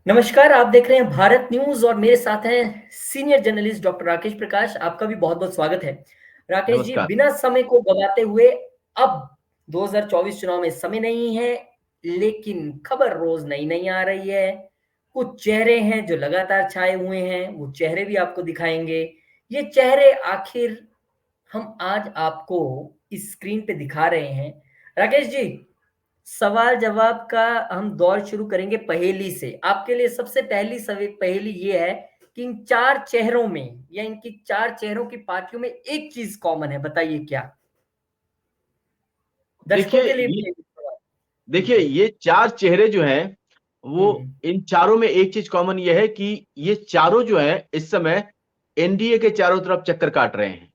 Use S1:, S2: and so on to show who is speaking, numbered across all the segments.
S1: नमस्कार, आप देख रहे हैं भारत न्यूज़ और मेरे साथ हैं सीनियर जर्नलिस्ट डॉक्टर राकेश प्रकाश। आपका भी बहुत-बहुत स्वागत है। राकेश जी,
S2: नमस्कार।
S1: बिना समय को गँवाते हुए अब 2024 चुनाव में समय नहीं है, लेकिन खबर रोज़ नई-नई आ रही है। कुछ चेहरे हैं जो लगातार छाए हुए हैं, वो चेहरे भी आपको दिखाएँगे। ये चेहरे आखिर हम आज आपको इस स्क्रीन पे दिखा रहे हैं। राकेश जी, सवाल-जवाब का हम दौर शुरू करेंगे पहेली से। आपके लिए सबसे पहली पहेली ये है कि इन 4 चेहरों में या इनकी 4 चेहरों की पार्टियों में एक चीज़ कॉमन है, बताइए क्या? दर्शकों
S2: देखिए
S1: के लिए भी
S2: ये
S1: है ये सवाल।
S2: देखिए
S1: जी।
S2: ये 4 चेहरे जो हैं,
S1: हुँ,
S2: वो
S1: हुँ।
S2: इन चारों में एक चीज़ कॉमन ये है कि ये चारों जो हैं, इस समय एनडीए के चारों तरफ चक्कर काट रहे हैं।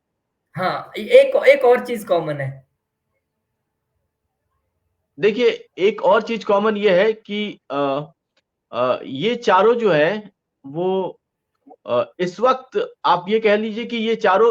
S1: हाँ, एक एक और चीज़ कॉमन है।
S2: देखिए, एक और चीज़ कॉमन ये है कि ये चारों जो हैं, वो इस वक़्त आप ये कह लीजिए कि ये चारों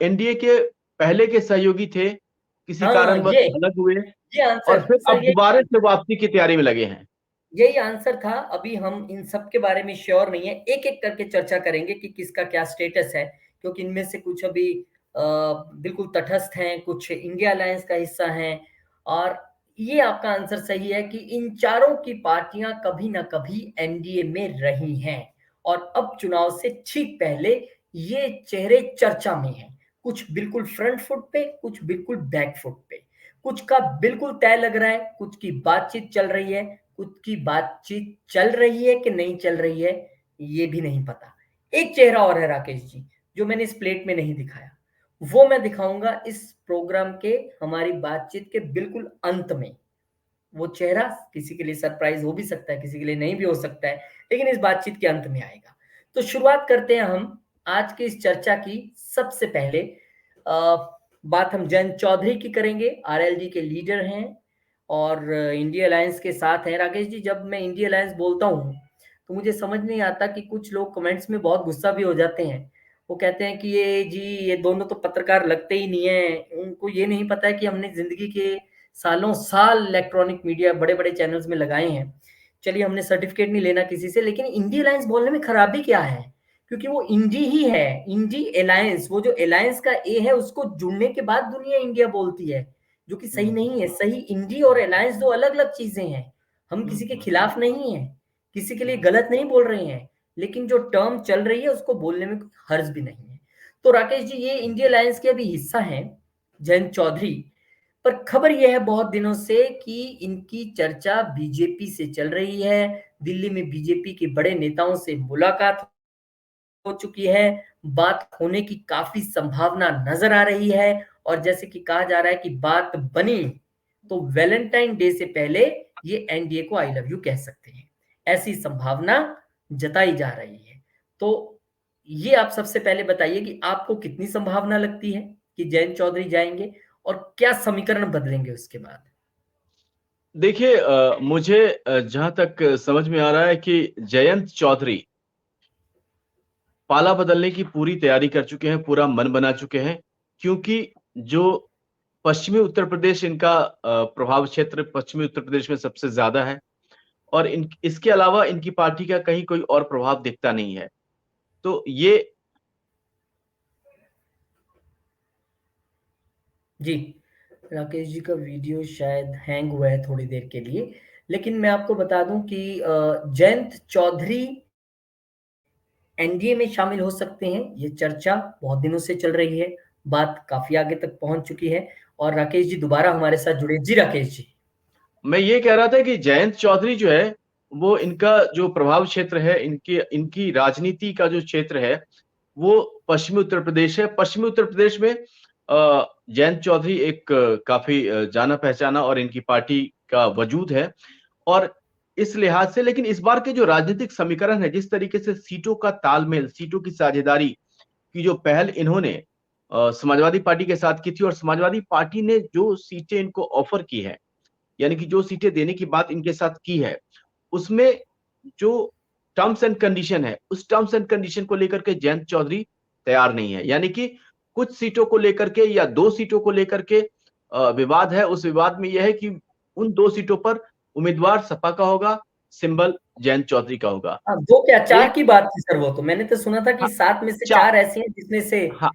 S2: एनडीए के पहले के सहयोगी थे, किसी
S1: हाँ,
S2: कारणवश अलग हुए
S1: ये
S2: और
S1: आंसर
S2: फिर
S1: सर
S2: अब
S1: यही
S2: दोबारा से
S1: आंसर
S2: वापसी की तैयारी में लगे हैं।
S1: यही आंसर था। अभी हम इन सब के बारे में श्योर नहीं है। एक-एक करके चर्चा करेंगे कि किसका क्या स्टेटस है, क्योंकि इनमें से कुछ अभी बिल्कुल तटस्थ हैं, कुछ इंडिया अलायंस का हिस्सा हैं और ये आपका आंसर सही है कि इन चारों की पार्टियाँ कभी न कभी एनडीए में रही हैं और अब चुनाव से ठीक पहले ये चेहरे चर्चा में हैं। कुछ बिल्कुल फ्रंट फुट पे, कुछ बिल्कुल बैक फुट पे। कुछ का बिल्कुल तय लग रहा है, कुछ की बातचीत चल रही है, कुछ की बातचीत चल रही है कि नहीं चल रही है, ये भी नहीं पता। एक चेहरा और है राकेश जी, जो मैंने इस प्लेट में नहीं दिखाया। वो मैं दिखाऊँगा इस प्रोग्राम के हमारी बातचीत के बिल्कुल अंत में। वो चेहरा किसी के लिए सरप्राइज़ हो भी सकता है, किसी के लिए नहीं भी हो सकता है, लेकिन इस बातचीत के अंत में आएगा। तो शुरुआत करते हैं हम आज की इस चर्चा की। सबसे पहले बात हम जयंत चौधरी की करेंगे, आरएलडी के लीडर हैं और इंडिया अलायंस के साथ हैं। राकेश जी, जब मैं इंडिया अलायंस बोलता हूँ, तो मुझे समझ नहीं आता कि कुछ लोग कमेंट्स में बहुत गुस्सा भी हो जाते हैं। वो कहते हैं कि ये दोनों तो पत्रकार लगते ही नहीं हैं, उनको ये नहीं पता है कि हमने ज़िंदगी के सालों साल इलेक्ट्रॉनिक मीडिया बड़े-बड़े चैनल्स में लगाए हैं। चलिए, हमने सर्टिफ़िकेट नहीं लेना किसी से, लेकिन इंडी अलायंस बोलने में खराबी क्या है? क्योंकि वो इंडी ही है, इंडी अलायंस, वो जो अलायंस का ए है उसको जुड़ने के बाद दुनिया इंडिया बोलती है, जो कि सही नहीं है। सही इंडी और अलायंस 2 अलग-अलग चीज़ें हैं। हम किसी के खिलाफ नहीं हैं, किसी के लिए गलत नहीं बोल रहे हैं, लेकिन जो टर्म चल रही है उसको बोलने में कोई हर्ज भी नहीं है। तो राकेश जी, ये इंडी अलायंस के अभी हिस्सा हैं, जयंत चौधरी। पर खबर ये है बहुत दिनों से कि इनकी चर्चा बीजेपी से चल रही है। दिल्ली में बीजेपी के बड़े नेताओं से मुलाकात हो चुकी है, बात होने की काफ़ी संभावना नज़र आ रही है और जैसे कि कहा जा रहा है कि बात बनी, तो वैलेंटाइन डे से पहले ये एनडीए को आई लव यू कह सकते हैं। ऐसी संभावना जताई जा रही है। तो ये आप सबसे पहले बताइए कि आपको कितनी संभावना लगती है कि जयंत चौधरी जाएँगे और क्या समीकरण बदलेंगे उसके बाद?
S2: देखिए मुझे जहाँ तक समझ में आ रहा है कि जयंत चौधरी पाला बदलने की पूरी तैयारी कर चुके हैं, पूरा मन बना चुके हैं, क्योंकि जो पश्चिमी उत्तर प्रदेश इनका प्रभाव क्षेत्र पश्चिमी उत्तर प्रदेश में सबसे ज़्यादा है और इन इसके अलावा इनकी पार्टी का कहीं कोई और प्रभाव दिखता नहीं है। तो ये
S1: जी, राकेश जी का वीडियो शायद हैंग हुआ है थोड़ी देर के लिए, लेकिन मैं आपको बता दूँ कि जयंत चौधरी एनडीए में शामिल हो सकते हैं, ये चर्चा बहुत दिनों से चल रही है, बात काफ़ी आगे तक पहुँच चुकी है और राकेश जी दोबारा हमारे साथ जुड़े। जी, राकेश जी।
S2: मैं ये कह रहा था कि जयंत चौधरी जो है, वो इनका जो प्रभाव क्षेत्र है, इनकी इनकी राजनीति का जो क्षेत्र है, वो पश्चिमी उत्तर प्रदेश है। पश्चिमी उत्तर प्रदेश में जयंत चौधरी एक काफ़ी जाना-पहचाना और इनकी पार्टी का वजूद है और इस लिहाज से लेकिन इस बार के जो राजनीतिक समीकरण है, जिस तरीके से सीटों का तालमेल, सीटों की साझेदारी की जो पहल इन्होंने समाजवादी पार्टी के साथ की थी और समाजवादी पार्टी ने जो सीटें इनको ऑफ़र की हैं, यानी कि जो सीटें देने की बात इनके साथ की है, उसमें जो टर्म्स एंड कंडीशन है, उस टर्म्स एंड कंडीशन को लेकर के जयंत चौधरी तैयार नहीं है। यानी कि कुछ सीटों को लेकर के या 2 सीटों को लेकर के विवाद है, उस विवाद में यह है कि उन 2 सीटों पर उम्मीदवार सपा का होगा, सिंबल जयंत चौधरी का होगा।
S1: दो क्या, चार
S2: एक
S1: की बात थी सर, वो तो मैंने तो सुना था कि
S2: हाँ,
S1: 7 में से
S2: चार,
S1: 4 ऐसी हैं जिसमें से।
S2: हाँ,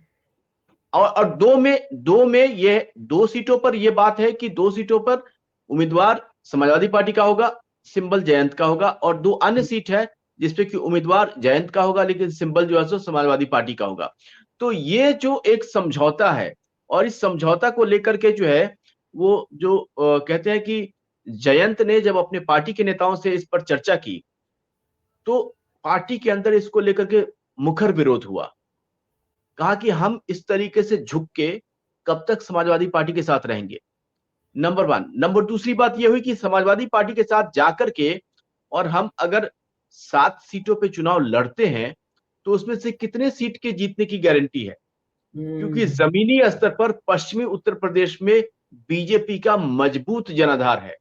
S2: और दो में ये 2 सीटों पर ये बात है कि 2 सीटों पर उम्मीदवार समाजवादी पार्टी का होगा, सिंबल जयंत का होगा, और 2 अन्य सीट है जिसपे कि उम्मीदवार जयंत का होगा लेकिन सिंबल जो है सो समाजवादी पार्टी का होगा। तो ये जो एक समझौता है, और इस समझौता को लेकर के जो है वो जो कहते हैं कि जयंत ने जब अपने पार्टी के नेताओं से इस पर चर्चा की, तो पार्टी के अंदर इसको लेकर के मुखर विरोध हुआ। कहा कि हम इस तरीके से झुक के कब तक समाजवादी पार्टी के साथ रहेंगे, नंबर वन। नंबर दूसरी बात यह हुई कि समाजवादी पार्टी के साथ जाकर के और हम अगर 7 सीटों पे चुनाव लड़ते हैं तो उसमें से कितने सीट के जीतने की गारंटी है, क्योंकि
S1: हम्म,
S2: जमीनी स्तर पर पश्चिमी उत्तर प्रदेश में बीजेपी का मजबूत जनाधार है।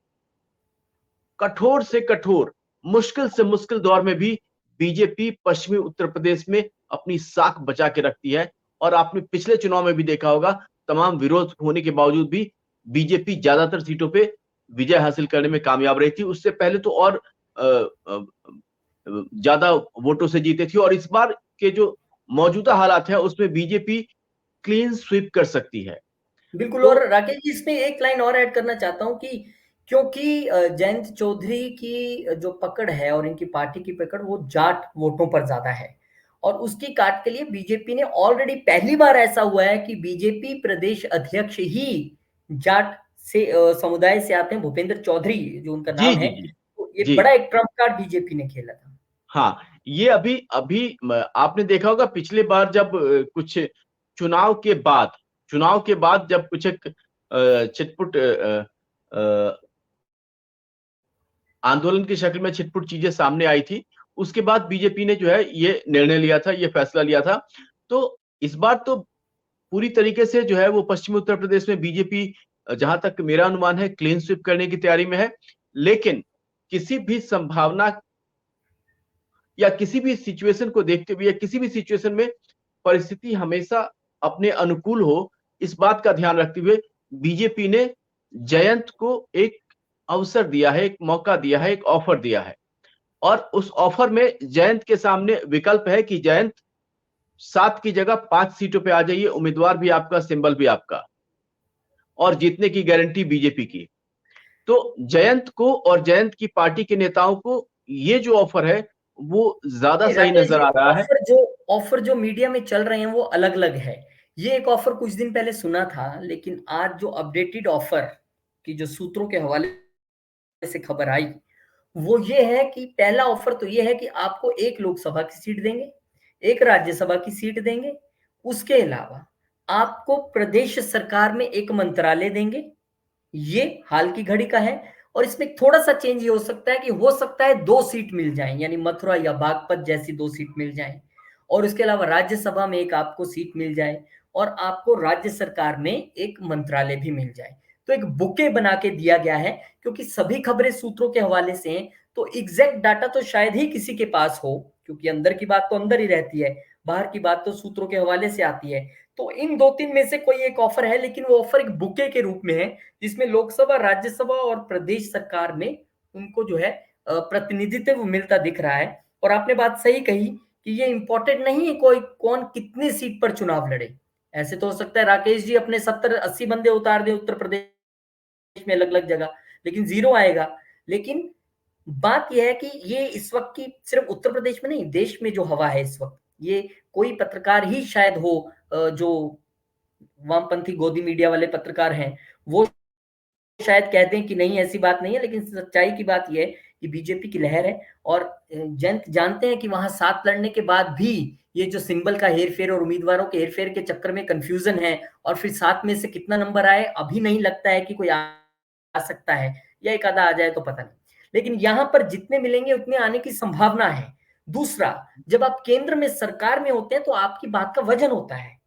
S2: कठोर से कठोर, मुश्किल से मुश्किल दौर में भी बीजेपी पश्चिमी उत्तर प्रदेश में अपनी साख बचा के रखती है। और आपने पिछले चुनाव में भी देखा होगा, तमाम विरोध होने के बावजूद भी बीजेपी ज्यादातर सीटों पे विजय हासिल करने में कामयाब रही थी। उससे पहले तो और ज्यादा वोटों से जीते थी, और इस बार के जो मौजूदा हालात है उसमें बीजेपी क्लीन स्वीप कर सकती है।
S1: बिल्कुल।
S2: तो
S1: और राकेश जी, इसमें एक लाइन और ऐड करना चाहता हूँ कि क्योंकि जयंत चौधरी की जो पकड़ है और इनकी पार्टी की पकड़ वो जाट वोटों पर ज्यादा है, और उसकी काट के लिए बीजेपी ने ऑलरेडी पहली बार ऐसा हुआ है कि बीजेपी प्रदेश अध्यक्ष ही जाट से समुदाय से आते हैं, भूपेंद्र चौधरी जो उनका
S2: जी
S1: नाम है।
S2: जी जी
S1: तो ये
S2: जी
S1: बड़ा एक ट्रम्प कार्ड बीजेपी ने खेला था।
S2: हाँ, ये अभी अभी आपने देखा होगा पिछले बार जब कुछ चुनाव के बाद चुनाव के बाद जब कुछ एक छिटपुट आंदोलन की शक्ल में छिटपुट चीजें सामने आई थी, उसके बाद बीजेपी ने जो है ये निर्णय लिया था, ये फैसला लिया था। तो इस बार तो पूरी तरीके से जो है वो पश्चिमी उत्तर प्रदेश में बीजेपी, जहां तक मेरा अनुमान है, क्लीन स्वीप करने की तैयारी में है। लेकिन किसी भी संभावना या किसी भी सिचुएशन को देखते हुए, या किसी भी सिचुएशन में परिस्थिति हमेशा अपने अनुकूल हो, इस बात का ध्यान रखते हुए बीजेपी ने जयंत को एक अवसर दिया है, एक मौका दिया है, एक ऑफर दिया है। और उस ऑफर में जयंत के सामने विकल्प है कि जयंत 7 की जगह 5 सीटों पे आ जाइए, उम्मीदवार भी आपका, सिंबल भी आपका, और जीतने की गारंटी बीजेपी की। तो जयंत को और जयंत की पार्टी के नेताओं को ये जो ऑफर है वो ज्यादा सही
S1: राकेश
S2: नजर
S1: जी,
S2: आ रहा है।
S1: ऑफर जो मीडिया में चल रहे हैं वो अलग अलग है। ये एक ऑफर कुछ दिन पहले सुना था, लेकिन आज जो अपडेटेड ऑफर की जो सूत्रों के हवाले से खबर आई, वो ये है कि पहला ऑफर तो ये है कि आपको एक लोकसभा की सीट देंगे, एक राज्यसभा की सीट देंगे, उसके अलावा आपको प्रदेश सरकार में एक मंत्रालय देंगे। ये हाल की घड़ी का है। और इसमें थोड़ा सा चेंज ये हो सकता है कि हो सकता है 2 सीट मिल जाए, यानी मथुरा या बागपत जैसी 2 सीट मिल जाए, और इसके अलावा राज्यसभा में एक आपको सीट मिल जाए, और आपको राज्य सरकार में एक मंत्रालय भी मिल जाए। तो एक बुके बना के दिया गया है। क्योंकि सभी खबरें सूत्रों के हवाले से हैं, तो एग्जैक्ट डाटा तो शायद ही किसी के पास हो, क्योंकि अंदर की बात तो अंदर ही रहती है, बाहर की बात तो सूत्रों के हवाले से आती है। तो इन 2-3 में से कोई एक ऑफर है, लेकिन वो ऑफर एक बुके के रूप में है, जिसमें लोकसभा, राज्यसभा और प्रदेश सरकार में उनको जो है प्रतिनिधित्व मिलता दिख रहा है। और आपने बात सही कही कि ये इंपॉर्टेंट नहीं है कोई कौन कितनी सीट पर चुनाव लड़े। ऐसे तो हो सकता है राकेश जी अपने 70-80 बंदे उतार दें उत्तर प्रदेश में अलग अलग जगह, लेकिन जीरो आएगा। लेकिन बात यह है कि ये इस वक्त की सिर्फ उत्तर प्रदेश में नहीं, देश में जो हवा है इस वक्त, ये कोई पत्रकार ही शायद हो जो वामपंथी गोदी मीडिया वाले पत्रकार हैं, वो शायद कहते हैं कि नहीं ऐसी बात नहीं है, लेकिन सच्चाई की बात यह है कि बीजेपी की लहर है। और जयंत जानते हैं कि वहां 7 लड़ने के बाद भी ये जो सिंबल का हेरफेर और उम्मीदवारों के हेरफेर के चक्कर में कंफ्यूजन है, और फिर 7 में से कितना नंबर आए अभी नहीं लगता है कि कोई आ सकता है, या एक आधा आ जाए तो पता नहीं, लेकिन यहां पर जितने मिलेंगे उतने आने की संभावना है। दूसरा, जब आप केंद्र में सरकार में होते हैं तो आपकी बात का वजन होता है,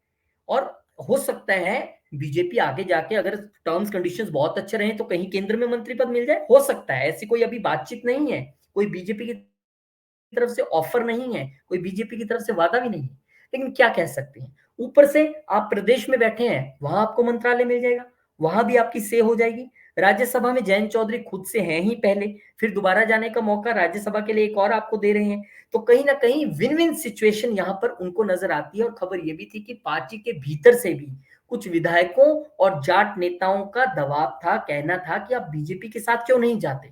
S1: और हो सकता है बीजेपी आगे जाके अगर टर्म्स कंडीशंस बहुत अच्छे रहे तो कहीं केंद्र में मंत्री पद मिल जाए, हो सकता है। ऐसी कोई अभी बातचीत नहीं है, कोई बीजेपी की तरफ से ऑफर नहीं है, कोई बीजेपी की तरफ से वादा भी नहीं है, लेकिन क्या कह सकते हैं। ऊपर से आप प्रदेश में बैठे हैं, वहां आपको मंत्रालय मिल जाएगा, वहां भी आपकी से हो जाएगी। राज्यसभा में जयंत चौधरी खुद से हैं ही पहले, फिर दोबारा जाने का मौका राज्यसभा के लिए एक और आपको दे रहे हैं। तो कहीं ना कहीं विन विन सिचुएशन यहाँ पर उनको नजर आती है। और खबर ये भी थी कि पार्टी के भीतर से भी कुछ विधायकों और जाट नेताओं का दबाव था, कहना था कि आप बीजेपी के साथ क्यों नहीं जाते।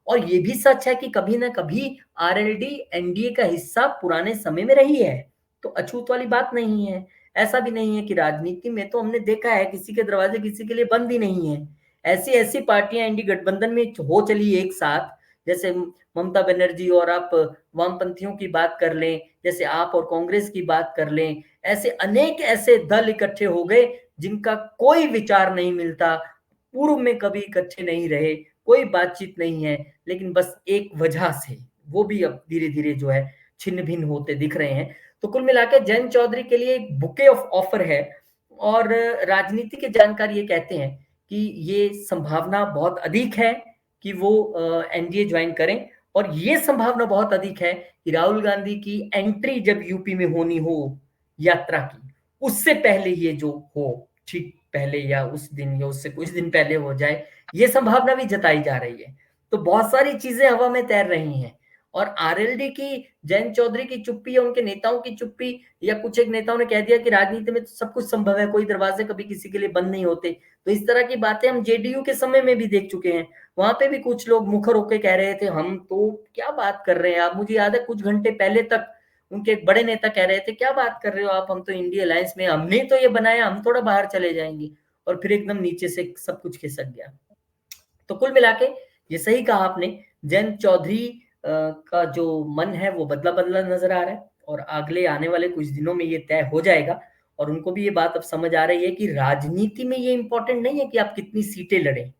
S1: और ये भी सच है कि कभी ना कभी आरएलडी एनडीए का हिस्सा पुराने समय में रही है, तो अछूत वाली बात नहीं है। ऐसा भी नहीं है कि राजनीति में तो हमने देखा है किसी के दरवाजे किसी के लिए बंद ही नहीं है। ऐसी ऐसी पार्टियां एनडीए गठबंधन में हो चली एक साथ, जैसे ममता बनर्जी, और आप वामपंथियों की बात कर लें, जैसे आप और कांग्रेस की बात कर लें, ऐसे अनेक ऐसे दल इकट्ठे हो गए जिनका कोई विचार नहीं मिलता, पूर्व में कभी इकट्ठे नहीं रहे, कोई बातचीत नहीं है, लेकिन बस एक वजह से वो भी अब धीरे धीरे जो है छिन्न भिन्न होते दिख रहे हैं। तो कुल मिलाकर जयंत चौधरी के लिए एक बुके ऑफ ऑफर है। और राजनीति के जानकार ये कहते हैं कि ये संभावना बहुत अधिक है कि वो एनडीए ज्वाइन करें। और ये संभावना बहुत अधिक है कि राहुल गांधी की एंट्री जब यूपी में होनी हो यात्रा की, उससे पहले ये जो हो, ठीक पहले या उस दिन या उससे कुछ दिन पहले हो जाए, ये संभावना भी जताई जा रही है। तो बहुत सारी चीजें हवा में तैर रही हैं। और आरएलडी की, जयंत चौधरी की चुप्पी या उनके नेताओं की चुप्पी, या कुछ एक नेताओं ने कह दिया कि राजनीति में तो सब कुछ संभव है, कोई दरवाजे कभी किसी के लिए बंद नहीं होते, तो इस तरह की बातें हम जेडीयू के समय में भी देख चुके हैं। वहां पे भी कुछ लोग मुखर होकर कह रहे थे हम तो क्या बात कर रहे हैं आप, मुझे याद है कुछ घंटे पहले तक उनके एक बड़े नेता कह रहे थे क्या बात कर रहे हो आप, हम तो इंडिया अलायंस में, हमने तो ये बनाया, हम थोड़ा बाहर चले जाएंगे। और फिर एकदम नीचे से सब कुछ खिसक गया। तो कुल मिला के ये सही कहा आपने, जयंत चौधरी का जो मन है वो बदला बदला नजर आ रहा है, और अगले आने वाले कुछ दिनों में ये तय हो जाएगा। और उनको भी ये बात अब समझ आ रही है कि राजनीति में ये इंपॉर्टेंट नहीं है कि आप कितनी सीटें लड़ें,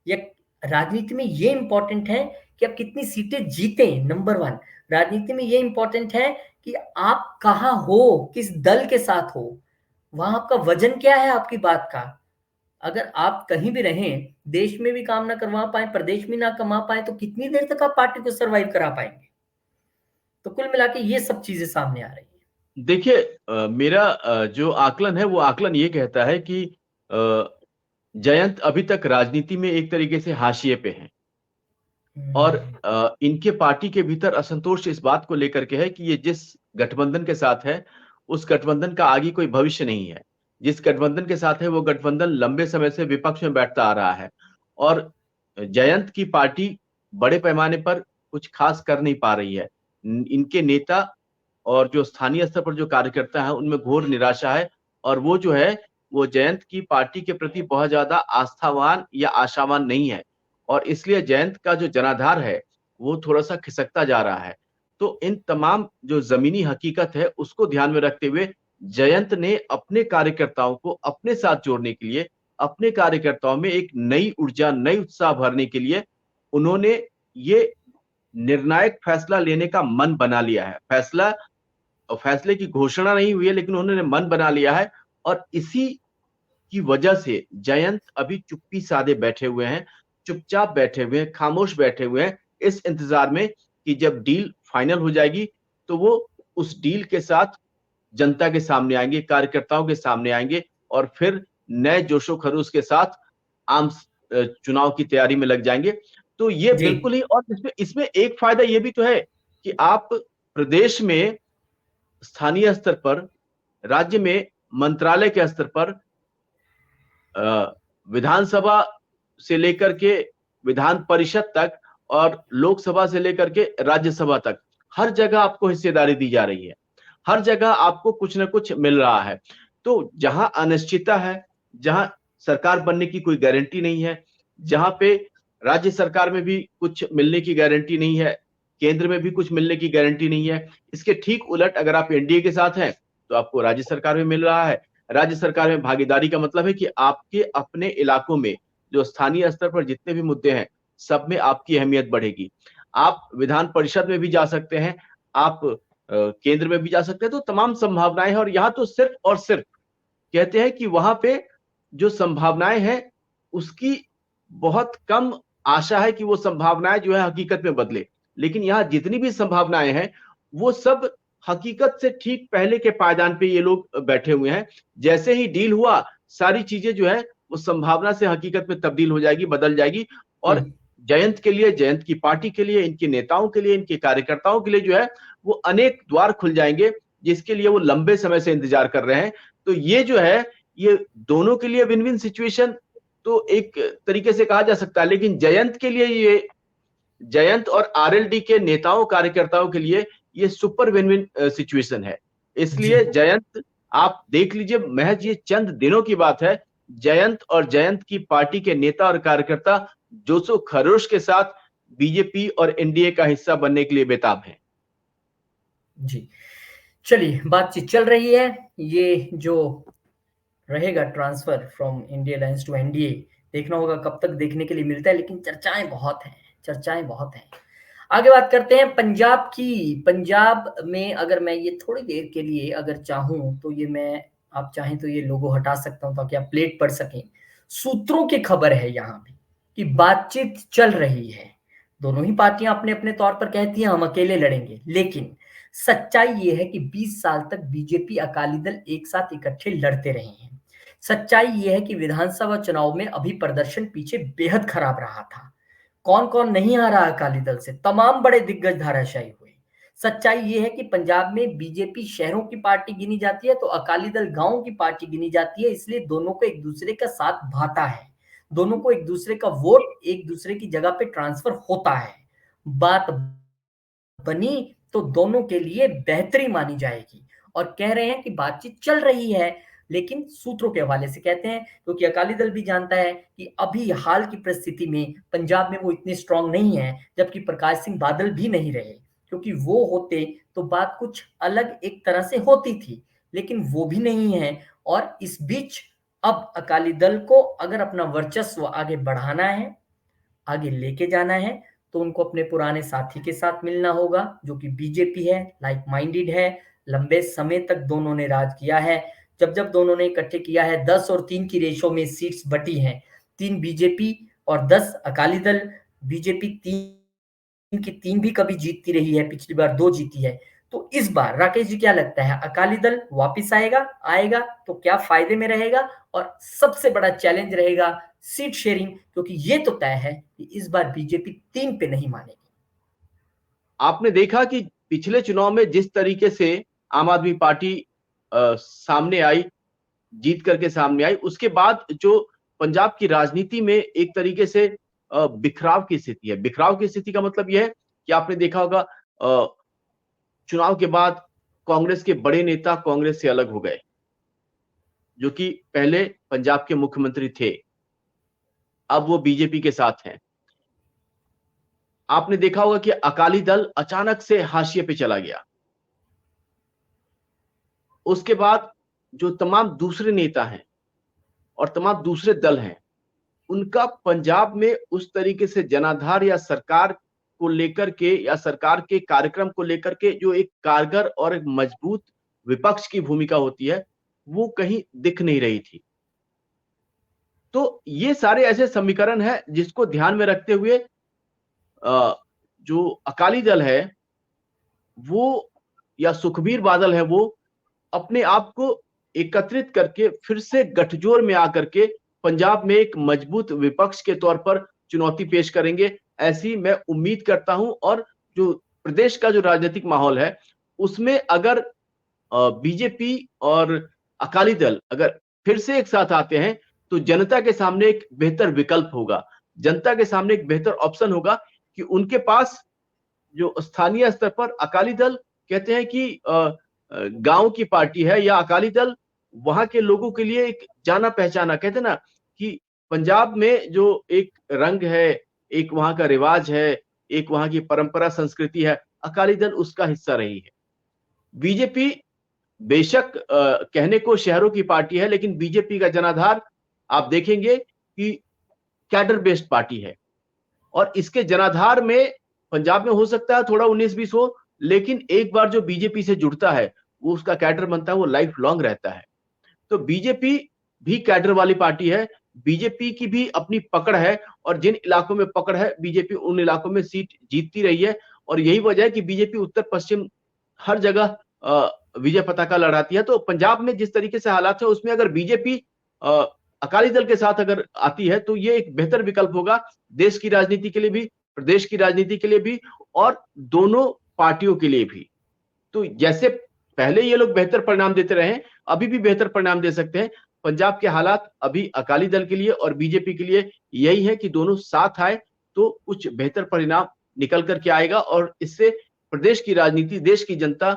S1: या राजनीति में ये इंपॉर्टेंट है कि आप कितनी सीटें जीते। नंबर वन, राजनीति में ये इंपॉर्टेंट है कि आप कहाँ हो, किस दल के साथ हो, वहां आपका वजन क्या है आपकी बात का। अगर आप कहीं भी रहें, देश में भी काम ना करवा पाए, प्रदेश में ना कमा पाए, तो कितनी देर तक आप पार्टी को सरवाइव करा पाएंगे। तो कुल मिला के ये सब चीजें सामने आ रही है।
S2: देखिए, मेरा जो आकलन है वो आकलन ये कहता है कि जयंत अभी तक राजनीति में एक तरीके से हाशिए पे हैं। और इनके पार्टी के भीतर असंतोष इस बात को लेकर के है कि ये जिस गठबंधन के साथ है उस गठबंधन का आगे कोई भविष्य नहीं है। जिस गठबंधन के साथ है वो गठबंधन लंबे समय से विपक्ष में बैठता आ रहा है। और जयंत की पार्टी बड़े पैमाने पर कुछ खास कर नहीं पा रही है। इनके नेता और जो स्थानीय स्तर पर जो कार्यकर्ता है उनमें घोर निराशा है। और वो जो है वो जयंत की पार्टी के प्रति बहुत ज्यादा आस्थावान या आशावान नहीं है। और इसलिए जयंत का जो जनाधार है वो थोड़ा सा खिसकता जा रहा है। तो इन तमाम जो जमीनी हकीकत है उसको ध्यान में रखते हुए जयंत ने अपने कार्यकर्ताओं को अपने साथ जोड़ने के लिए, अपने कार्यकर्ताओं में एक नई ऊर्जा, नई उत्साह भरने के लिए उन्होंने ये निर्णायक फैसला लेने का मन बना लिया है। फैसले की घोषणा नहीं हुई है लेकिन उन्होंने मन बना लिया है। और इसी की वजह से जयंत अभी चुप्पी साधे बैठे हुए हैं, चुपचाप बैठे हुए हैं, खामोश बैठे हुए हैं, इस इंतजार में कि जब डील फाइनल हो जाएगी तो वो उस डील के साथ जनता के सामने आएंगे, कार्यकर्ताओं के सामने आएंगे और फिर नए जोशो खरोश के साथ आम चुनाव की तैयारी में लग जाएंगे। तो ये
S1: जी।
S2: बिल्कुल ही, और इसमें इसमें एक फायदा ये भी तो है कि आप प्रदेश में स्थानीय स्तर पर, राज्य में मंत्रालय के स्तर पर, विधानसभा से लेकर के विधान परिषद तक और लोकसभा से लेकर के राज्यसभा तक हर जगह आपको हिस्सेदारी दी जा रही है। हर जगह आपको कुछ ना कुछ मिल रहा है। तो जहां अनिश्चितता है, जहां सरकार बनने की कोई गारंटी नहीं है, जहां पे राज्य सरकार में भी कुछ मिलने की गारंटी नहीं है, केंद्र में भी कुछ मिलने की गारंटी नहीं है, इसके ठीक उलट अगर आप एनडीए के साथ हैं तो आपको राज्य सरकार में मिल रहा है। राज्य सरकार में भागीदारी का मतलब है कि आपके अपने इलाकों में जो स्थानीय स्तर पर जितने भी मुद्दे हैं सब में आपकी अहमियत बढ़ेगी। आप विधान परिषद में भी जा सकते हैं, आप केंद्र में भी जा सकते हैं। तो तमाम संभावनाएं हैं और यहाँ तो सिर्फ और सिर्फ कहते हैं कि वहां पे जो संभावनाएं हैं उसकी बहुत कम आशा है कि वो संभावनाएं जो है हकीकत में बदले। लेकिन यहाँ जितनी भी संभावनाएं हैं वो सब हकीकत से ठीक पहले के पायदान पे ये लोग बैठे हुए हैं। जैसे ही डील हुआ सारी चीजें जो है वो संभावना से हकीकत में तब्दील हो जाएगी, बदल जाएगी। और
S1: हम्म,
S2: जयंत के लिए, जयंत की पार्टी के लिए, इनके नेताओं के लिए, इनके कार्यकर्ताओं के लिए जो है वो अनेक द्वार खुल जाएंगे, जिसके लिए वो लंबे समय से इंतजार कर रहे हैं। तो ये जो है, ये दोनों के लिए विन विन सिचुएशन तो एक तरीके से कहा जा सकता है, लेकिन जयंत के लिए ये, जयंत और आरएलडी के नेताओं कार्यकर्ताओं के लिए ये सुपर विन विन सिचुएशन है।
S1: जी
S2: इसलिए जयंत, आप देख लीजिए, महज ये चंद दिनों की बात है, जयंत और जयंत की पार्टी के नेता और कार्यकर्ता जोशो खरोश के साथ बीजेपी और एनडीए का हिस्सा बनने के लिए बेताब हैं।
S1: जी, चलिए बातचीत चल रही है। ये जो रहेगा transfer from India alliance to NDA, देखना होगा कब तक देखने के लिए मिलता है, लेकिन चर्चाएं बहुत हैं, चर्चाएं बहुत हैं। आगे बात करते हैं पंजाब की। पंजाब में अगर मैं ये थोड़ी देर के लिए अगर चाहूं तो ये मैं, आप चाहें तो ये लोगो हटा सकता हूं ताकि आप प्लेट पढ़ सकें। सूत्रों की खबर है यहाँ पे कि बातचीत चल रही है। दोनों ही पार्टियां अपने अपने तौर पर कहती हैं हम अकेले लड़ेंगे, लेकिन सच्चाई ये है कि 20 साल तक बीजेपी अकाली दल एक साथ इकट्ठे लड़ते रहे हैं। सच्चाई ये है कि विधानसभा चुनाव में अभी प्रदर्शन पीछे बेहद खराब रहा था। कौन कौन नहीं हारा अकाली दल से, तमाम बड़े दिग्गज धाराशायी हुए। सच्चाई ये है कि पंजाब में बीजेपी शहरों की पार्टी गिनी जाती है तो अकाली दल गांवों की पार्टी गिनी जाती है, इसलिए दोनों को एक दूसरे का साथ भाता है, दोनों को एक दूसरे का वोट एक दूसरे की जगह पे ट्रांसफर होता है। बात बनी तो दोनों के लिए बेहतरी मानी जाएगी। और कह रहे हैं कि बातचीत चल रही है, लेकिन सूत्रों के हवाले से कहते हैं, क्योंकि अकाली दल भी जानता है कि अभी हाल की परिस्थिति में पंजाब में वो इतने स्ट्रांग नहीं है, जबकि प्रकाश सिंह बादल भी नहीं रहे। क्योंकि वो होते तो बात कुछ अलग एक तरह से होती थी, लेकिन वो भी नहीं है। और इस बीच अब अकाली दल को अगर अपना वर्चस्व आगे बढ़ाना है, आगे लेके जाना है, तो उनको अपने पुराने साथी के साथ मिलना होगा जो कि बीजेपी है, लाइक माइंडेड है। लंबे समय तक दोनों ने राज किया है। जब जब दोनों ने इकट्ठे किया है, 10 और 3 की रेशो में सीट्स बटी हैं, 3 बीजेपी और 10 अकाली दल। बीजेपी 3 की 3 भी कभी जीतती रही है, पिछली बार 2 जीती है। तो इस बार राकेश जी क्या लगता है, अकाली दल वापिस आएगा, आएगा तो क्या फायदे में रहेगा? और सबसे बड़ा चैलेंज रहेगा सीट शेयरिंग, क्योंकि ये तो तय है कि इस बार बीजेपी 3 पे नहीं मानेगी।
S2: आपने देखा कि पिछले चुनाव में जिस तरीके से आम आदमी पार्टी सामने आई, जीत करके सामने आई, उसके बाद जो पंजाब की राजनीति में एक तरीके से बिखराव की स्थिति है। बिखराव की स्थिति का मतलब यह है कि आपने देखा होगा चुनाव के बाद कांग्रेस के बड़े नेता कांग्रेस से अलग हो गए, जो कि पहले पंजाब के मुख्यमंत्री थे, अब वो बीजेपी के साथ हैं। आपने देखा होगा कि अकाली दल अचानक से हाशिए पे चला गया। उसके बाद जो तमाम दूसरे नेता हैं और तमाम दूसरे दल हैं, उनका पंजाब में उस तरीके से जनाधार या सरकार को लेकर के या सरकार के कार्यक्रम को लेकर के जो एक कारगर और एक मजबूत विपक्ष की भूमिका होती है, वो कहीं दिख नहीं रही थी। तो ये सारे ऐसे समीकरण हैं जिसको ध्यान में रखते हुए जो अकाली दल है वो, या सुखबीर बादल है, वो अपने आप को एकत्रित करके फिर से गठजोड़ में आकर के पंजाब में एक मजबूत विपक्ष के तौर पर चुनौती पेश करेंगे, ऐसी मैं उम्मीद करता हूं। और जो प्रदेश का जो राजनीतिक माहौल है उसमें अगर बीजेपी और अकाली दल अगर फिर से एक साथ आते हैं तो जनता के सामने एक बेहतर विकल्प होगा, जनता के सामने एक बेहतर ऑप्शन होगा कि उनके पास जो स्थानीय स्तर पर अकाली दल कहते हैं कि गांव की पार्टी है, या अकाली दल वहां के लोगों के लिए एक जाना पहचाना, कहते हैं ना कि पंजाब में जो एक रंग है, एक वहां का रिवाज है, एक वहां की परंपरा संस्कृति है, अकाली दल उसका हिस्सा रही है। बीजेपी बेशक कहने को शहरों की पार्टी है, लेकिन बीजेपी का जनाधार आप देखेंगे कि कैडर बेस्ड पार्टी है। और इसके जनाधार में पंजाब में हो सकता है थोड़ा 19-20 हो, लेकिन एक बार जो बीजेपी से जुड़ता है वो उसका कैडर बनता है, वो लाइफ लॉन्ग रहता है। तो बीजेपी भी कैडर वाली पार्टी है, बीजेपी की भी अपनी पकड़ है, और जिन इलाकों में पकड़ है बीजेपी उन इलाकों में सीट जीतती रही है। और यही वजह है कि बीजेपी उत्तर पश्चिम हर जगह विजय पताका लहराती है। तो पंजाब में जिस तरीके से हालात है उसमें अगर बीजेपी अकाली दल के साथ अगर आती है तो ये एक बेहतर विकल्प होगा, देश की राजनीति के लिए भी, प्रदेश की राजनीति के लिए भी, और दोनों पार्टियों के लिए भी। तो जैसे पहले ये लोग बेहतर परिणाम देते रहे हैं, अभी भी बेहतर परिणाम दे सकते हैं। पंजाब के हालात अभी अकाली दल के लिए और बीजेपी के लिए यही है कि दोनों साथ आए तो कुछ बेहतर परिणाम निकल करके आएगा, और इससे प्रदेश की राजनीति, देश की जनता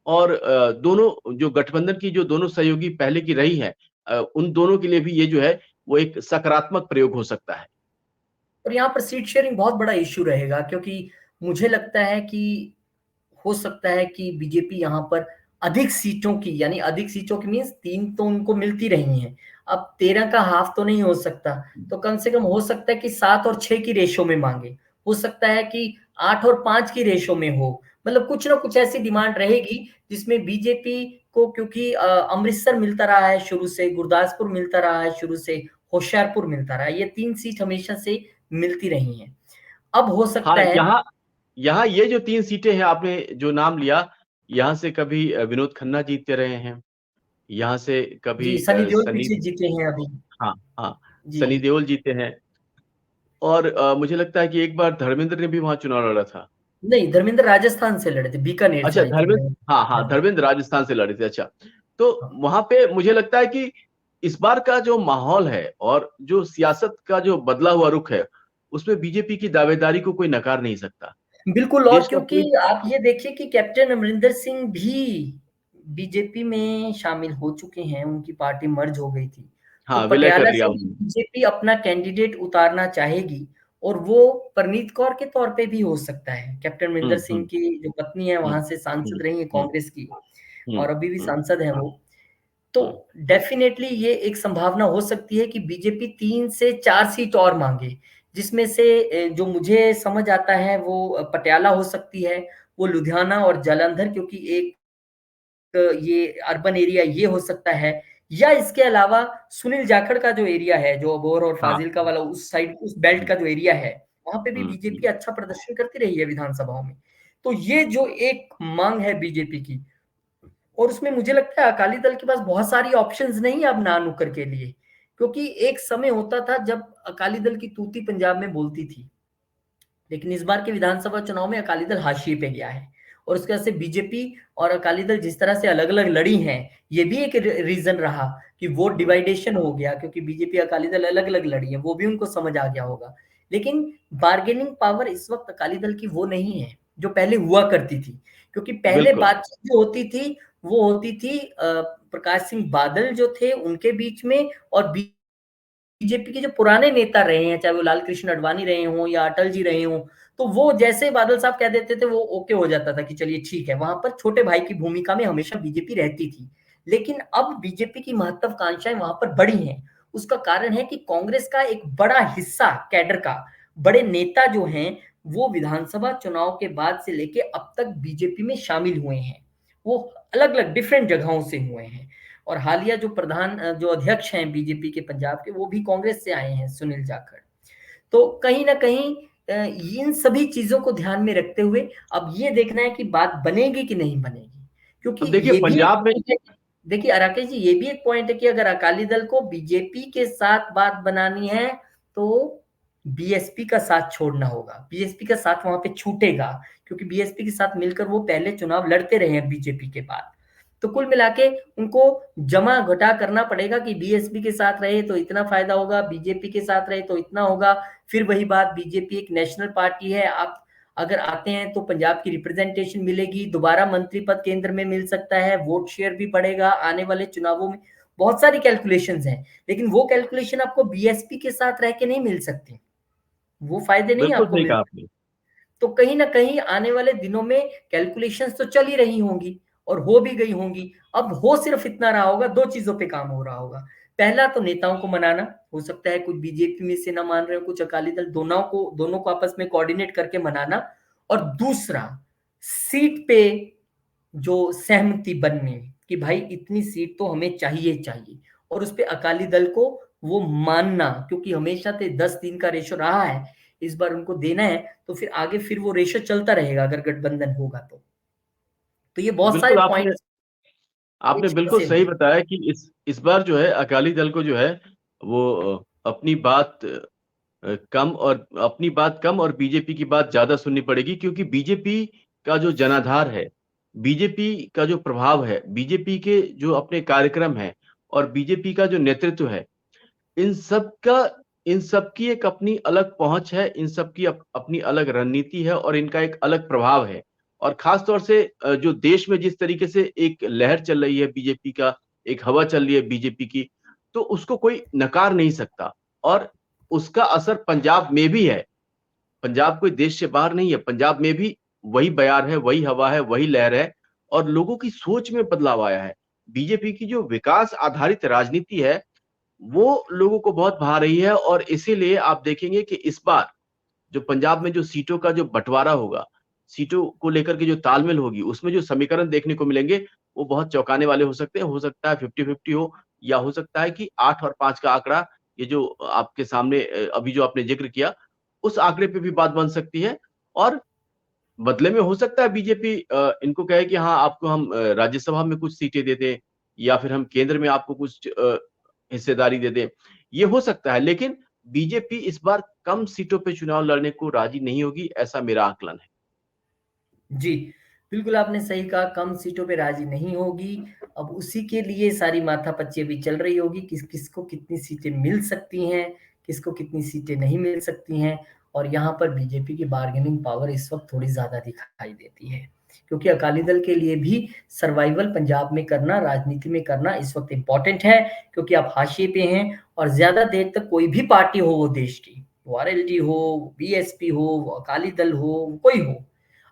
S2: और दोनों जो गठबंधन की जो दोनों सहयोगी पहले की रही है, उन दोनों के लिए भी ये जो है वो एक सकारात्मक प्रयोग हो सकता है।
S1: और यहाँ पर सीट शेयरिंग बहुत बड़ा इश्यू रहेगा, क्योंकि मुझे लगता है कि हो सकता है कि बीजेपी यहाँ पर अधिक सीटों की, यानी अधिक सीटों की मीन्स 3 तो उनको मिलती रही हैं, अब 13 का हाफ तो नहीं हो सकता, तो कम से कम हो सकता है कि 7 और 6 की रेशो में मांगे, हो सकता है कि 8 और 5 की रेशो में हो, मतलब कुछ ना कुछ ऐसी डिमांड रहेगी जिसमें बीजेपी को, क्योंकि अमृतसर मिलता रहा है शुरू से, गुरदासपुर मिलता रहा है शुरू से, होशियारपुर मिलता रहा है, ये 3 सीट हमेशा से मिलती रही हैं। अब हो सकता
S2: हाँ,
S1: है
S2: यहाँ यहाँ ये जो 3 सीटें हैं आपने जो नाम लिया, यहाँ से कभी विनोद खन्ना जीतते रहे हैं, यहाँ से कभी
S1: जी, सनी देओल
S2: सनी,
S1: पीछे जीते हैं अभी।
S2: हाँ, हाँ,
S1: जी।
S2: सनी देओल जीते हैं, और मुझे लगता है कि एक बार धर्मेंद्र ने भी वहाँ चुनाव लड़ा था।
S1: नहीं, धर्मेंद्र राजस्थान से लड़े थे, बीकानेर से
S2: अच्छा,
S1: आई थिंक
S2: धर्मेंद्र,
S1: रहे।
S2: हाँ, हाँ,
S1: हाँ,
S2: धर्मेंद्र राजस्थान से लड़े थे, अच्छा। तो
S1: हाँ।
S2: वहाँ पे मुझे लगता है कि इस बार का जो माहौल है और जो सियासत का जो बदला हुआ रुख है, उसमें बीजेपी की दावेदारी को कोई नकार नहीं सकता।
S1: बिल्कुल, और
S2: देश का
S1: क्योंकि
S2: कोई,
S1: आप ये देखिए कि कैप्टन अमरिंदर सिंह भी बीजेपी में शामिल हो चुके हैं, उनकी पार्टी मर्ज हो गई थी। तो
S2: हाँ, विलय कर
S1: पटियाला
S2: लिया
S1: से भी
S2: उन्होंने।
S1: बीजेपी अपना कैंडिडेट उतारना चाहेगी, और वो परनीत कौर के तौर पे भी हो सकता है। कैप्टन अमरिंदर
S2: हुँ,
S1: सिंह
S2: हुँ,
S1: की जो पत्नी है
S2: हुँ,
S1: वहां से
S2: हुँ,
S1: सांसद रही है
S2: हुँ,
S1: कांग्रेस की,
S2: हुँ,
S1: और अभी भी
S2: हुँ,
S1: सांसद है वो। तो
S2: हुँ।
S1: डेफिनेटली ये एक संभावना हो सकती है कि बीजेपी 3 से 4 सीट और मांगे, जिसमें से जो मुझे समझ आता है वो पटियाला हो सकती है, वो लुधियाना और जालंधर, क्योंकि एक ये अर्बन एरिया ये हो सकता है, या इसके अलावा सुनील जाखड़ का जो एरिया है, जो अबोहर और
S2: हाँ,
S1: फाजिल्का वाला उस साइड, उस बेल्ट
S2: हुँ,
S1: का जो एरिया है, वहां पे भी
S2: हुँ, हुँ।
S1: बीजेपी अच्छा प्रदर्शन करती रही है विधानसभाओं में। तो ये जो एक मांग है बीजेपी की, और उसमें मुझे लगता है अकाली दल के पास बहुत सारी ऑप्शंस नहीं है अब ना नुक्कर के लिए, क्योंकि एक समय होता था जब अकाली दल की तूती पंजाब में बोलती थी, लेकिन इस बार के विधानसभा चुनाव में अकाली दल हाशिए पे गया है, और उसके वजह से बीजेपी और अकाली दल जिस तरह से अलग अलग लड़ी हैं, ये भी एक रीजन रहा कि वोट डिवाइडेशन हो गया, क्योंकि बीजेपी अकाली दल अलग अलग लड़ी है, वो भी उनको समझ आ गया होगा। लेकिन बार्गेनिंग पावर इस वक्त अकाली दल की वो नहीं है जो पहले हुआ करती थी, क्योंकि पहले
S2: बिल्कुल,
S1: बातचीत जो होती थी वो होती थी प्रकाश सिंह बादल जो थे उनके बीच में, और बीजेपी के जो पुराने नेता रहे हैं, चाहे वो लाल कृष्ण आडवाणी रहे हों या अटल जी रहे हों, तो वो जैसे बादल साहब कह देते थे वो ओके हो जाता था कि चलिए ठीक है, वहां पर छोटे भाई की भूमिका में हमेशा बीजेपी रहती थी। लेकिन अब बीजेपी की महत्वाकांक्षाएं वहां पर बड़ी हैं। उसका कारण है कि कांग्रेस का एक बड़ा हिस्सा कैडर का, बड़े नेता जो हैं, वो विधानसभा चुनाव के बाद से लेके अब तक बीजेपी में शामिल हुए हैं। वो अलग अलग डिफरेंट जगहों से हुए हैं, और हालिया जो जो अध्यक्ष हैं बीजेपी के पंजाब के, वो भी कांग्रेस से आए हैं, सुनील जाखड़। तो कहीं ना कहीं इन सभी चीजों को ध्यान में रखते हुए अब ये देखना है कि बात बनेगी कि नहीं बनेगी, क्योंकि
S2: अब देखिए
S1: ये भी एक
S2: पंजाब में,
S1: point है। देखिए राकेश जी, ये भी एक पॉइंट है कि अगर अकाली दल को बीजेपी के साथ बात बनानी है तो बीएसपी का साथ छोड़ना होगा, बीएसपी का साथ वहां पे छूटेगा, क्योंकि बीएसपी के साथ मिलकर वो पहले चुनाव लड़ते रहे हैं बीजेपी के बाद। तो कुल मिला के उनको जमा घटा करना पड़ेगा कि बीएसपी के साथ रहे तो इतना फायदा होगा, बीजेपी के साथ रहे तो इतना होगा। फिर वही बात, बीजेपी एक नेशनल पार्टी है, आप अगर आते हैं तो पंजाब की रिप्रेजेंटेशन मिलेगी, दोबारा मंत्री पद केंद्र में मिल सकता है, वोट शेयर भी बढ़ेगा आने वाले चुनावों में। बहुत सारी कैलकुलेशंस हैं, लेकिन वो कैलकुलेशन आपको बीएसपी के साथ रह के नहीं मिल सकती, वो फायदे नहीं
S2: बिल्कुल
S1: आपको
S2: सही
S1: मिल।
S2: कहा आपने।
S1: तो कहीं ना कहीं आने वाले दिनों में कैलकुलेशंस तो चल ही रही होंगी और हो भी गई होंगी। अब हो सिर्फ इतना रहा होगा, दो चीजों पे काम हो रहा होगा। पहला तो नेताओं को मनाना, हो सकता है कुछ बीजेपी में से ना मान रहे हो, कुछ अकाली दल, दोनों को आपस में कोऑर्डिनेट करके मनाना। और दूसरा, सीट पे जो सहमति बननी कि भाई इतनी सीट तो हमें चाहिए चाहिए, और उस पे अकाली दल को वो मानना, क्योंकि हमेशा से 10-3 का रेशो रहा है, इस बार उनको देना है, तो फिर आगे फिर वो रेशो चलता रहेगा अगर गठबंधन होगा तो ये बहुत सारे
S2: बिल्कुल आपने
S1: पॉइंट्स
S2: आपने
S1: बीच
S2: बिल्कुल
S1: फंसे हुए
S2: सही
S1: हैं।
S2: बताया कि इस बार जो है अकाली दल को जो है वो अपनी बात कम और बीजेपी की बात ज्यादा सुननी पड़ेगी, क्योंकि बीजेपी का जो जनाधार है, बीजेपी का जो प्रभाव है, बीजेपी के जो अपने कार्यक्रम है और बीजेपी का जो नेतृत्व है, इन सब का इन सब की एक अपनी अलग पहुंच है, इन सब की अपनी अलग रणनीति है और इनका एक अलग प्रभाव है। और खास तौर से जो देश में जिस तरीके से एक लहर चल रही है बीजेपी का, एक हवा चल रही है बीजेपी की, तो उसको कोई नकार नहीं सकता। और उसका असर पंजाब में भी है। पंजाब कोई देश से बाहर नहीं है, पंजाब में भी वही बयार है, वही हवा है, वही लहर है और लोगों की सोच में बदलाव आया है। बीजेपी की जो विकास आधारित राजनीति है, वो लोगों को बहुत भा रही है और इसीलिए आप देखेंगे कि इस बार जो पंजाब में जो सीटों का जो बंटवारा होगा, सीटों को लेकर के जो तालमेल होगी, उसमें जो समीकरण देखने को मिलेंगे, वो बहुत चौंकाने वाले हो सकते हैं। हो सकता है 50-50 हो, या हो सकता है कि 8 और 5 का आंकड़ा, ये जो आपके सामने अभी जो आपने ज़िक्र किया, उस आंकड़े पे भी बात बन सकती है। और बदले में हो सकता है बीजेपी इनको कहे कि हाँ, आपको हम राज्यसभा में कुछ सीटें दे दें या फिर हम केंद्र में आपको कुछ हिस्सेदारी दे दें। ये हो सकता है, लेकिन बीजेपी इस बार कम सीटों पे चुनाव लड़ने को राजी नहीं होगी, ऐसा मेरा आकलन है।
S1: जी, बिल्कुल आपने सही कहा, कम सीटों पे राजी नहीं होगी। अब उसी के लिए सारी माथापच्ची अभी चल रही होगी, किसको कितनी सीटें मिल सकती हैं, किसको कितनी सीटें नहीं मिल सकती हैं। और यहाँ पर बीजेपी की बार्गेनिंग पावर इस वक्त थोड़ी ज़्यादा दिखाई देती है, क्योंकि अकाली दल के लिए भी सर्वाइवल पंजाब में करना, राजनीति में करना इस वक्त इम्पोर्टेंट है, क्योंकि आप हाशिए पे हैं और ज़्यादा देर तक कोई भी पार्टी हो वो देश की, वो आरएलडी हो, बीएसपी हो, अकाली दल हो, कोई हो,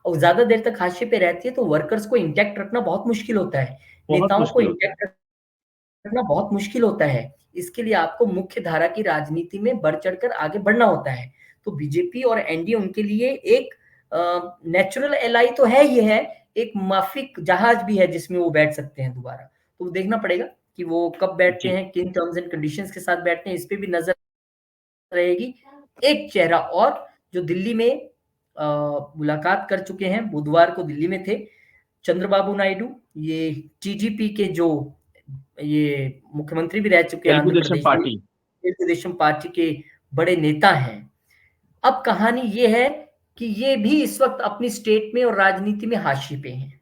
S1: और ज़्यादा देर तक हाशिए पे रहती है तो वर्कर्स को इंटैक्ट रखना बहुत मुश्किल होता है,
S2: बहुत
S1: नेताओं को
S2: मुश्किल होता है।
S1: इंटैक्ट रखना बहुत मुश्किल होता है। इसके लिए आपको मुख्य धारा की राजनीति में बढ़-चढ़कर आगे बढ़ना होता है। तो बीजेपी और एनडीए उनके लिए एक नेचुरल एलाई तो है ही है, एक माफिक जहाज भी है जिसमें वो बैठ सकते हैं दोबारा। तो देखना पड़ेगा कि वो कब बैठते
S2: जी।
S1: हैं, किन टर्म्स एंड कंडीशंस के साथ बैठते हैं, इस पे भी नज़र रहेगी। एक चेहरा और जो दिल्ली में मुलाकात कर चुके हैं, बुधवार को दिल्ली में थे, चंद्रबाबू नायडू, ये टीडीपी के जो ये मुख्यमंत्री भी रह चुके हैं आंध्र
S2: तेलुगुदेशम
S1: प्रदेश में,
S2: पार्टी।
S1: तेलुगुदेशम पार्टी के बड़े नेता हैं। अब कहानी ये है कि ये भी इस वक्त अपनी स्टेट में और राजनीति में हाशिए पे हैं।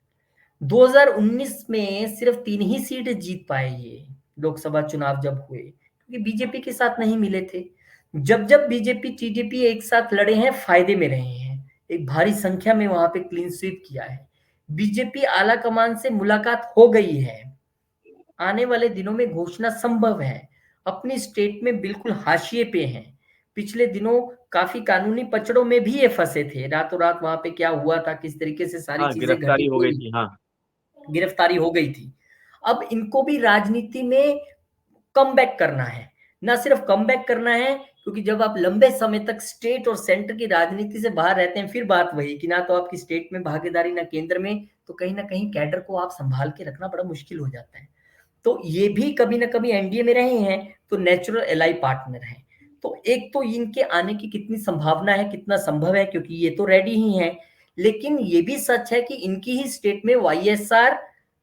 S1: 2019 में सिर्फ 3 ही सीट जीत पाए ये लोकसभा चुनाव जब हुए, क्योंकि बीजेपी के साथ नहीं मिले थे। जब बीजेपी टीडीपी एक साथ लड़े हैं, फायदे में रहे हैं, एक भारी संख्या में वहां पे क्लीन स्वीप किया है। बीजेपी आला कमान से मुलाकात हो गई है, आने वाले दिनों में घोषणा संभव है, अपनी स्टेट में बिल्कुल हाशिए पे हैं। पिछले दिनों काफी कानूनी पचड़ों में भी ये फंसे थे, रातों रात वहां पे क्या हुआ था, किस तरीके से सारी
S2: हाँ,
S1: चीजें
S2: गिरफ्तारी
S1: घटित
S2: हो गई
S1: हुई,
S2: थी। हाँ।
S1: गिरफ्तारी हो गई थी। अब इनको भी राजनीति में कमबैक करना है, ना सिर्फ कमबैक करना है, क्योंकि जब आप लंबे समय तक स्टेट और सेंटर की राजनीति से बाहर रहते हैं, फिर बात वही कि ना तो आपकी स्टेट में भागीदारी ना केंद्र में, तो कहीं ना कहीं कैडर को आप संभाल के रखना बड़ा मुश्किल हो जाता है। तो ये भी कभी ना कभी एनडीए में रहे हैं, तो नेचुरल एलाई पार्टनर हैं। तो एक तो इनके आने की कितनी संभावना है, कितना संभव है, क्योंकि ये तो रेडी ही हैं। लेकिन ये भी सच है कि इनकी ही स्टेट में वाईएसआर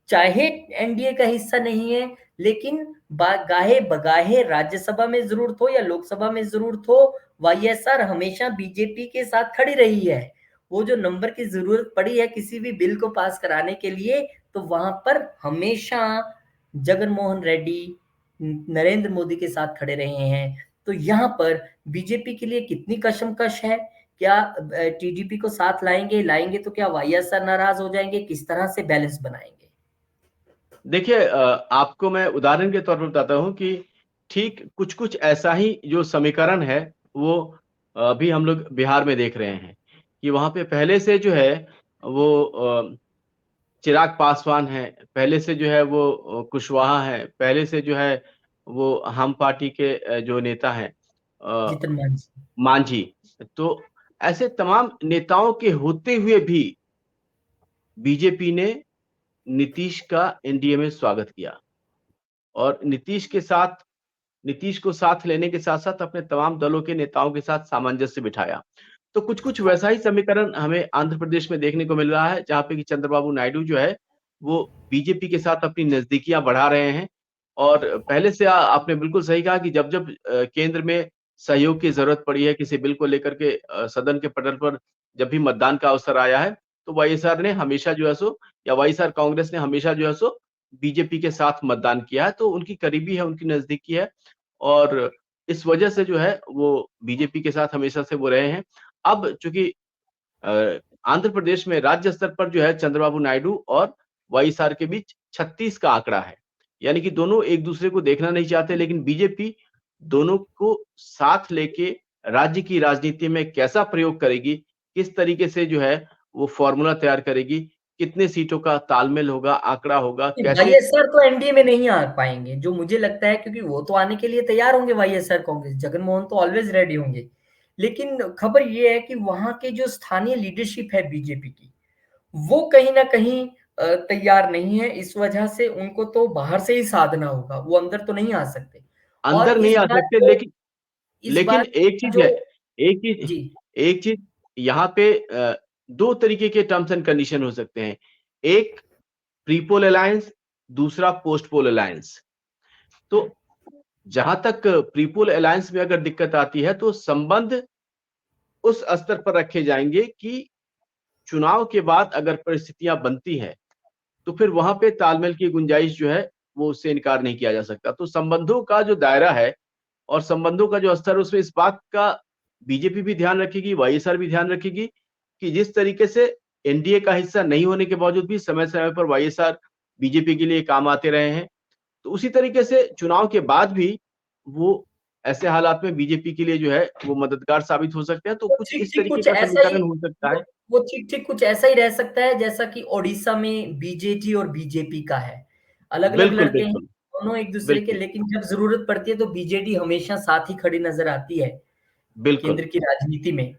S1: चाहे एनडीए का हिस्सा नहीं है, लेकिन गाहे बगाहे राज्यसभा में जरूरत हो या लोकसभा में जरूरत हो, वाईएसआर हमेशा बीजेपी के साथ खड़ी रही है। वो जो नंबर की जरूरत पड़ी है किसी भी बिल को पास कराने के लिए, तो वहां पर हमेशा जगन मोहन रेड्डी, नरेंद्र मोदी के साथ खड़े रहे हैं। तो यहाँ पर बीजेपी के लिए कितनी कशमकश है, क्या टीडीपी को साथ लाएंगे तो क्या वाईएसआर नाराज हो जाएंगे, किस तरह से बैलेंस बनाएंगे?
S2: देखिए, आपको मैं उदाहरण के तौर पर बताता हूँ कि ठीक कुछ कुछ ऐसा ही जो समीकरण है, वो अभी हम लोग बिहार में देख रहे हैं कि वहां पे पहले से जो है वो चिराग पासवान है, पहले से जो है वो कुशवाहा है, पहले से जो है वो हम पार्टी के जो नेता हैं
S1: जीतन मांझी।
S2: मांझी। तो ऐसे तमाम नेताओं के होते हुए भी बीजेपी ने नीतीश का एनडीए में स्वागत किया और नीतीश को साथ लेने के साथ साथ अपने तमाम दलों के नेताओं के साथ सामंजस्य बिठाया। तो कुछ कुछ वैसा ही समीकरण हमें आंध्र प्रदेश में देखने को मिल रहा है, जहां पे कि चंद्रबाबू नायडू जो है वो बीजेपी के साथ अपनी नजदीकियां बढ़ा रहे हैं। और पहले से आपने बिल्कुल सही कहा कि जब जब केंद्र में सहयोग की जरूरत पड़ी है किसी बिल को लेकर के, सदन के पटल पर जब भी मतदान का अवसर आया है, तो वाईएसआर ने हमेशा जो है सो, या वाईएसआर कांग्रेस ने हमेशा जो है सो बीजेपी के साथ मतदान किया है। तो उनकी करीबी है, उनकी नजदीकी है, और इस वजह से जो है वो बीजेपी के साथ हमेशा से वो रहे हैं। अब चूंकि अ, आंध्र प्रदेश में राज्य स्तर पर जो है चंद्रबाबू नायडू और वाईएसआर के बीच 36 का आंकड़ा है। यानी कि दोनों एक दूसरे को देखना नहीं चाहते, लेकिन बीजेपी दोनों को साथ लेके राज्य की राजनीति में कैसा प्रयोग करेगी, किस तरीके से जो है वो फॉर्मूला तैयार करेगी, कितने सीटों का तालमेल होगा, आंकड़ा होगा, कैसे।
S1: वाईएसआर तो एनडीए में नहीं आ पाएंगे, जो मुझे लगता है, क्योंकि वो तो आने के लिए तैयार होंगे। वाईएसआर कांग्रेस, जगनमोहन तो ऑलवेज रेडी होंगे। लेकिन खबर ये है कि वहां के जो स्थानीय लीडरशिप है बीजेपी की, वो कहीं ना कहीं तैयार नहीं है। इस वजह से उनको तो बाहर से ही साधना होगा, वो अंदर तो नहीं आ सकते।
S2: अंदर
S1: और
S2: नहीं
S1: इस
S2: आ
S1: बार
S2: सकते,
S1: जो
S2: लेकिन
S1: इस
S2: लेकिन
S1: बार
S2: एक चीज
S1: जो
S2: है, एक चीज
S1: जी
S2: एक चीज यहाँ पे दो तरीके के टर्म्स एंड कंडीशन हो सकते हैं। एक प्रीपोल अलायंस, दूसरा पोस्ट पोल अलायंस। तो जहां तक प्रीपोल अलायंस में अगर दिक्कत आती है, तो संबंध उस स्तर पर रखे जाएंगे कि चुनाव के बाद अगर परिस्थितियां बनती हैं, तो फिर वहां पे तालमेल की गुंजाइश जो है वो उससे इनकार नहीं किया जा सकता। तो संबंधों का जो दायरा है और संबंधों का जो स्तर, उसमें इस बात का बीजेपी भी ध्यान रखेगी, वाईएसआर भी ध्यान रखेगी कि जिस तरीके से एनडीए का हिस्सा नहीं होने के बावजूद भी समय समय पर वाईएसआर बीजेपी के लिए काम आते रहे हैं, तो उसी तरीके से चुनाव के बाद भी वो ऐसे हालात में बीजेपी के लिए जो है वो मददगार साबित हो सकते हैं। तो
S1: वो
S2: कुछ
S1: ठीक
S2: इस
S1: ठीक
S2: तरीके
S1: कुछ
S2: का
S1: ऐसा ही
S2: समीकरण हो सकता है।
S1: वो ठीक ठीक कुछ ऐसा ही रह सकता है, जैसा कि ओडिशा में बीजेटी और बीजेपी का है। अलग अलग
S2: बिल्कुल
S1: लड़के हैं
S2: बिल्कुल
S1: दोनों एक दूसरे के,
S2: बिल्कुल
S1: लेकिन जब जरूरत पड़ती है तो बीजेडी हमेशा साथ ही खड़ी नजर आती है
S2: बिल्कुल।
S1: केंद्र की राजनीति में।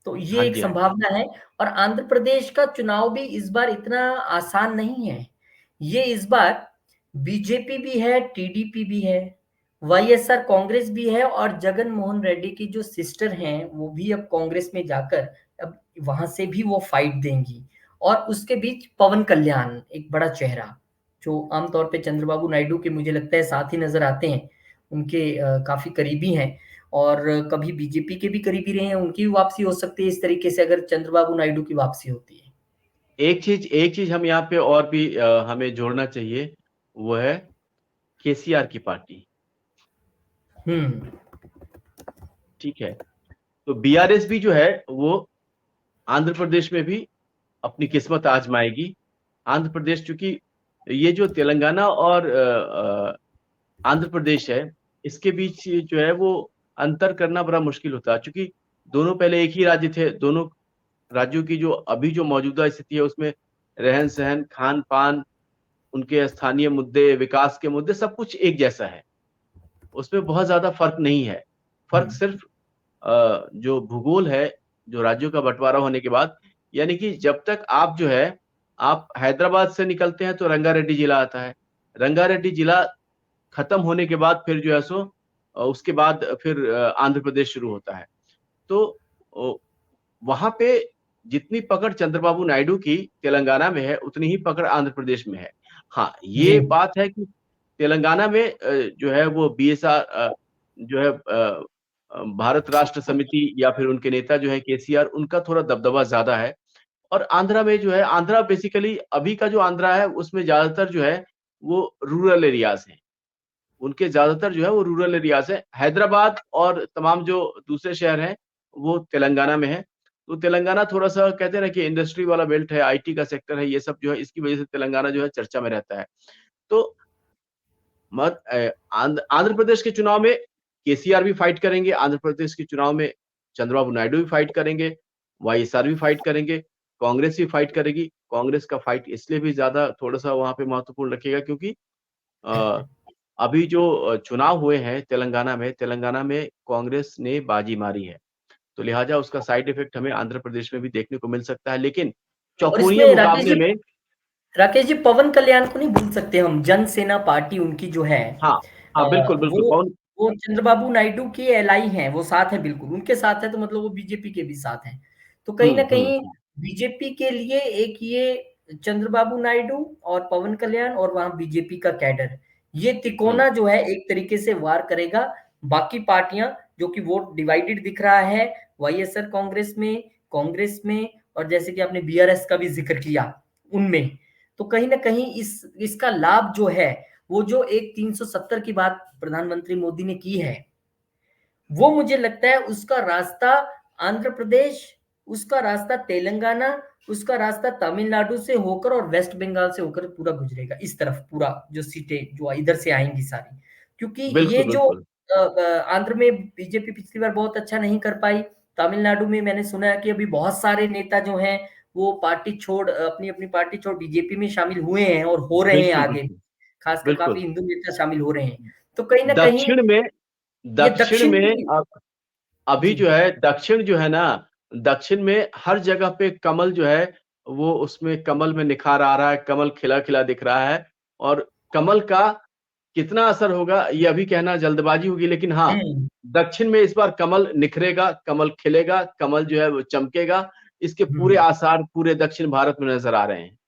S1: तो
S2: हाँ
S1: ये एक
S2: जी, हाँ जी।
S1: संभावना है। और आंध्र प्रदेश का चुनाव भी इस बार इतना आसान नहीं है। ये इस बार बीजेपी भी है, टीडीपी भी है, वाईएसआर कांग्रेस भी है, और जगन मोहन रेड्डी की जो सिस्टर हैं वो भी अब कांग्रेस में जाकर अब वहां से भी वो फाइट देंगी। और उसके बीच पवन कल्याण, एक बड़ा चेहरा, जो आमतौर पे चंद्रबाबू नायडू के मुझे लगता है साथ ही नजर आते हैं, उनके काफी करीबी हैं। और कभी बीजेपी के भी करीबी रहे हैं, उनकी भी वापसी हो सकती है इस तरीके से, अगर चंद्रबाबू नायडू की वापसी होती है।
S2: एक चीज हम यहाँ पे और भी हमें जोड़ना चाहिए, वो है केसीआर की पार्टी।
S1: हम्म।
S2: ठीक है। तो बीआरएस भी जो है वो आंध्र प्रदेश में भी अपनी किस्मत आजमाएगी। आंध्र प्रदेश, चूंकि ये जो तेलंगाना और आंध्र प्रदेश है, इसके बीच जो है वो अंतर करना बड़ा मुश्किल होता है, क्योंकि दोनों पहले एक ही राज्य थे। दोनों राज्यों की जो अभी जो मौजूदा स्थिति है, उसमें रहन सहन, खान पान, उनके स्थानीय मुद्दे, विकास के मुद्दे, सब कुछ एक जैसा है। उसमें बहुत ज्यादा फर्क नहीं है। फर्क
S1: हम्म।
S2: सिर्फ जो भूगोल है, जो राज्यों का बंटवारा होने के बाद, यानी कि जब तक आप जो है, आप हैदराबाद से निकलते हैं तो रंगारेड्डी जिला आता है। रंगारेड्डी जिला खत्म होने के बाद फिर जो है सो उसके बाद फिर आंध्र प्रदेश शुरू होता है। तो वहां पे जितनी पकड़ चंद्रबाबू नायडू की तेलंगाना में है, उतनी ही पकड़ आंध्र प्रदेश में है। हाँ,
S1: जी।
S2: ये बात है कि तेलंगाना में जो है वो बीएसआर जो है भारत राष्ट्र समिति या फिर उनके नेता जो है केसीआर, उनका थोड़ा दबदबा ज्यादा है। और आंध्रा में जो है, आंध्रा बेसिकली अभी का जो आंध्रा है उसमें ज्यादातर जो है वो रूरल एरियाज हैं। उनके ज्यादातर जो है वो रूरल एरियाज है। हैदराबाद और तमाम जो दूसरे शहर हैं वो तेलंगाना में है। तो तेलंगाना थोड़ा सा कहते हैं ना कि इंडस्ट्री वाला बेल्ट है, आईटी का सेक्टर है, ये सब जो है इसकी वजह से तेलंगाना जो है चर्चा में रहता है। तो आंध्र प्रदेश के चुनाव में केसीआर भी फाइट करेंगे, आंध्र प्रदेश के चुनाव में चंद्रबाबु नायडू भी फाइट करेंगे, वाईएसआर भी फाइट करेंगे, कांग्रेस भी फाइट करेगी। कांग्रेस का फाइट इसलिए भी ज्यादा थोड़ा सा वहां पे महत्वपूर्ण रखेगा, क्योंकि अ, अभी जो चुनाव हुए हैं तेलंगाना में कांग्रेस ने बाजी मारी है। तो लिहाजा उसका साइड इफेक्ट हमें आंध्र प्रदेश में भी देखने को मिल सकता है। लेकिन
S1: और
S2: चौकोनिया
S1: इसमें
S2: मुकाबले में,
S1: राकेश जी पवन कल्याण को नहीं भूल सकते हम। जन सेना पार्टी उनकी जो है,
S2: हाँ हाँ, बिल्कुल
S1: वो
S2: बिल्कुल पवन।
S1: वो चंद्रबाबू नायडू के एलाई हैं, वो साथ है, बिल्कुल उनके साथ है, तो मतलब वो बीजेपी के भी साथ हैं। तो कहीं ना कहीं
S2: हम्म।
S1: बीजेपी के लिए एक ये चंद्रबाबू नायडू और पवन कल्याण, और वहां बीजेपी का कैडर, ये तिकोना जो है एक तरीके से वार करेगा। बाकी पार्टियां जो कि वोट डिवाइडेड दिख रहा है, वाईएसआर कांग्रेस में और जैसे कि आपने बीआरएस का भी जिक्र किया उनमें, तो कहीं ना कहीं इसका लाभ जो है, वो जो एक 370 की बात प्रधानमंत्री मोदी ने की है, वो मुझे लगता है उसका रास्ता आंध्र प्रदेश, उसका रास्ता तेलंगाना, उसका रास्ता तमिलनाडु से होकर और वेस्ट बंगाल से होकर पूरा गुजरेगा इस तरफ, पूरा जो सीटें जो इधर से आएंगी सारी। क्योंकि ये
S2: बिल्कुल
S1: जो
S2: बिल्कुल।
S1: आंध्र में बीजेपी पिछली बार बहुत अच्छा नहीं कर पाई, तमिलनाडु में मैंने सुना है कि अभी बहुत सारे नेता जो हैं वो पार्टी छोड़, अपनी अपनी पार्टी छोड़ बीजेपी में शामिल हुए हैं और हो रहे हैं
S2: बिल्कुल
S1: आगे,
S2: बिल्कुल।
S1: खासकर काफी
S2: बिल्कुल
S1: हिंदू नेता शामिल हो रहे हैं। तो कहीं ना कहीं
S2: दक्षिण में,
S1: ये
S2: दक्षिण
S1: दक्षिण
S2: में
S1: की।
S2: अभी
S1: जी।
S2: जो है दक्षिण जो है ना, दक्षिण में हर जगह पे कमल जो है वो, उसमें कमल में निखार आ रहा है, कमल खिला खिला दिख रहा है। और कमल का कितना असर होगा ये अभी कहना जल्दबाजी होगी, लेकिन हाँ,
S1: हम्म।
S2: दक्षिण में इस बार कमल निखरेगा, कमल खिलेगा, कमल जो है वो चमकेगा। इसके पूरे
S1: हम्म।
S2: आसार पूरे दक्षिण भारत में नजर आ रहे हैं।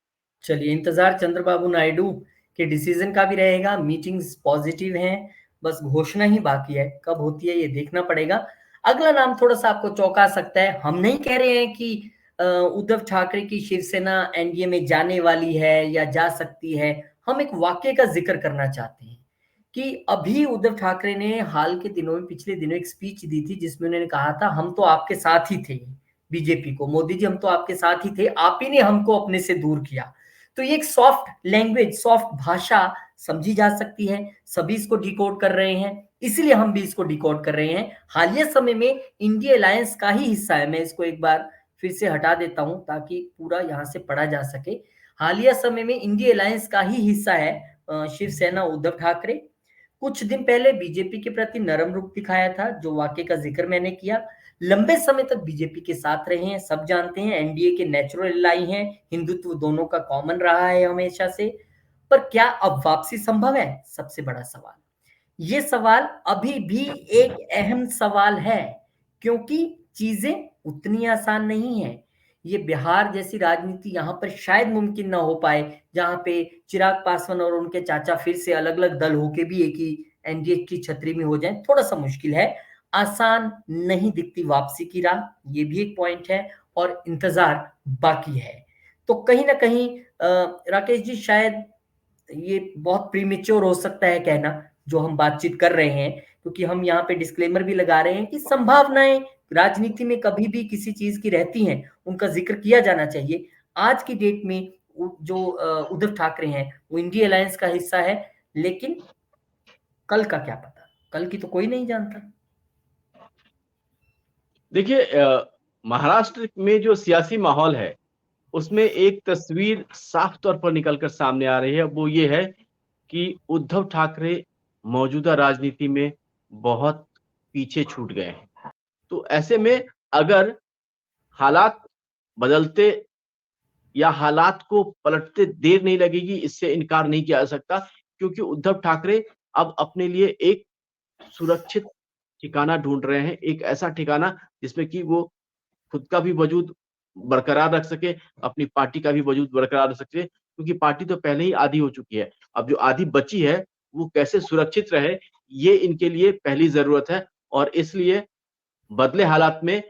S1: चलिए, इंतजार चंद्रबाबू नायडू के डिसीजन का भी रहेगा। मीटिंग्स पॉजिटिव हैं, बस घोषणा ही बाकी है, कब होती है ये देखना पड़ेगा। अगला नाम थोड़ा सा आपको चौंका सकता है, हम नहीं कह रहे हैं कि उद्धव ठाकरे की शिवसेना एनडीए में जाने वाली है या जा सकती है। हम एक वाक्य का जिक्र करना चाहते हैं कि अभी उद्धव ठाकरे ने हाल के दिनों में, पिछले दिनों एक स्पीच दी थी जिसमें उन्होंने कहा था हम तो आपके साथ ही थे, बीजेपी को, मोदी जी हम तो आपके साथ ही थे, आप ही ने हमको अपने से दूर किया। तो ये एक सॉफ्ट लैंग्वेज, सॉफ्ट भाषा समझी जा सकती है, सभी इसको डिकोड कर रहे हैं, इसलिए हम भी इसको डिकोड कर रहे हैं। हालिया समय में इंडिया अलायंस का ही हिस्सा है, मैं इसको एक बार फिर से हटा देता हूं ताकि पूरा यहां से पढ़ा जा सके। हालिया समय में इंडिया अलायंस का ही हिस्सा है शिवसेना उद्धव ठाकरे। कुछ दिन पहले बीजेपी के प्रति नरम रुख दिखाया था, जो वाक्य का जिक्र मैंने किया। लंबे समय तक बीजेपी के साथ रहे हैं, सब जानते हैं, एनडीए के नेचुरल एलाई हैं, हिंदुत्व दोनों का कॉमन रहा है हमेशा से। पर क्या अब वापसी संभव है, सबसे बड़ा सवाल। ये सवाल अभी भी एक अहम सवाल है, क्योंकि चीजें उतनी आसान नहीं है। ये बिहार जैसी राजनीति यहाँ पर शायद मुमकिन ना हो पाए, जहां पे चिराग पासवान और उनके चाचा फिर से अलग अलग दल होके भी एक ही एनडीए की छतरी में हो जाए, थोड़ा सा मुश्किल है। आसान नहीं दिखती वापसी की राह, ये भी एक पॉइंट है, और इंतजार बाकी है। तो कहीं ना कहीं राकेश जी, शायद ये बहुत प्रीमेच्योर हो सकता है कहना जो हम बातचीत कर रहे हैं, क्योंकि हम यहाँ पे डिस्क्लेमर भी लगा रहे हैं कि संभावनाएं राजनीति में कभी भी किसी चीज की रहती हैं, उनका जिक्र किया जाना चाहिए। आज की डेट में जो उद्धव ठाकरे हैं वो इंडिया अलायंस का हिस्सा है, लेकिन कल का क्या पता, कल की तो कोई नहीं जानता।
S2: देखिए महाराष्ट्र में जो सियासी माहौल है उसमें एक तस्वीर साफ तौर पर निकलकर सामने आ रही है, वो ये है कि उद्धव ठाकरे मौजूदा राजनीति में बहुत पीछे छूट गए हैं। तो ऐसे में अगर हालात बदलते या हालात को पलटते देर नहीं लगेगी, इससे इनकार नहीं किया जा सकता, क्योंकि उद्धव ठाकरे अब अपने लिए एक सुरक्षित ठिकाना ढूंढ रहे हैं, एक ऐसा ठिकाना जिसमें कि वो खुद का भी वजूद बरकरार रख सके, अपनी पार्टी का भी वजूद बरकरार रख सके, क्योंकि पार्टी तो पहले ही आधी हो चुकी है। अब जो आधी बची है वो कैसे सुरक्षित रहे, ये इनके लिए पहली जरूरत है। और इसलिए बदले हालात में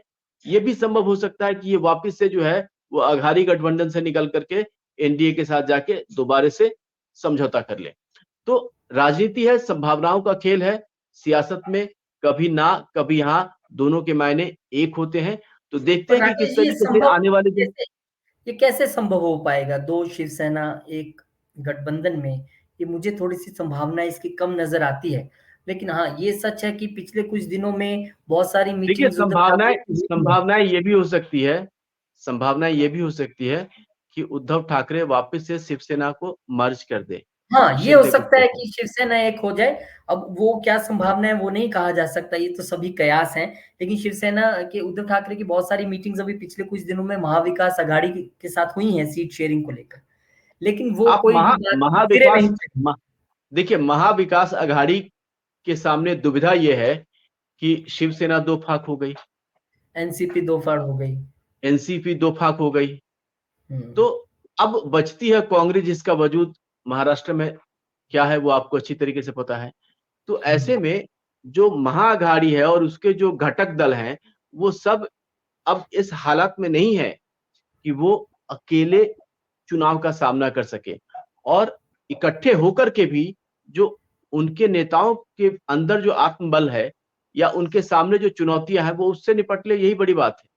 S2: ये भी संभव हो सकता है कि ये वापस से जो है वो अघाड़ी गठबंधन से निकल करके एनडीए के साथ जाके दोबारा से समझौता कर ले। तो राजनीति है, संभावनाओं का खेल है। सियासत में कभी ना कभी हाँ, दोनों के मायने एक होते हैं। तो देखते
S1: पर
S2: हैं कि किस
S1: राकेश जी, ये
S2: तरीके से
S1: संभव
S2: आने वाले दिन।
S1: कैसे, ये कैसे संभव हो पाएगा, दो शिवसेना एक गठबंधन में? ये मुझे थोड़ी सी संभावना इसकी कम नजर आती है। लेकिन हाँ, ये सच है कि पिछले कुछ दिनों में बहुत सारी
S2: देखिए
S1: मीटिंग्स उद्धव ठाकरे
S2: संभावनाएं
S1: की हुई है।
S2: संभावनाएं ये भी हो सकती है, संभावनाएं ये भी हो सकती है कि उद्धव ठाकरे वापस से शिवसेना को मर्ज कर दे,
S1: हाँ, ये हो
S2: शिंदे गुट
S1: सकता
S2: के
S1: है
S2: साथ।
S1: कि शिवसेना एक हो जाए। अब वो क्या संभावना है वो नहीं कहा जा सकता, ये तो सभी कयास हैं। लेकिन शिवसेना के उद्धव ठाकरे की बहुत सारी मीटिंग्स अभी पिछले कुछ दिनों में महाविकास आघाड़ी के साथ हुई हैं सीट शेयरिंग को लेकर, लेकिन वो
S2: आप
S1: कोई भी बात सिरे नहीं चढ़ी।
S2: देखिए महाविकास अघाड़ी के सामने दुविधा ये है कि शिवसेना दो फाक हो गई,
S1: एनसीपी दो फाड़ हो गई।
S2: एनसीपी दो फाक हो गई।
S1: हम्म।
S2: तो अब बचती है कांग्रेस, जिसका वजूद महाराष्ट्र में क्या है वो आपको अच्छी तरीके से पता है। तो ऐसे में जो महाअघाड़ी है और उसके जो घटक दल हैं, वो सब अब इस हालत में नहीं है कि वो अकेले चुनाव का सामना कर सके, और इकट्ठे होकर के भी जो उनके नेताओं के अंदर जो आत्मबल है या उनके सामने जो चुनौतियां हैं, वो उससे निपट ले, यही बड़ी बात है।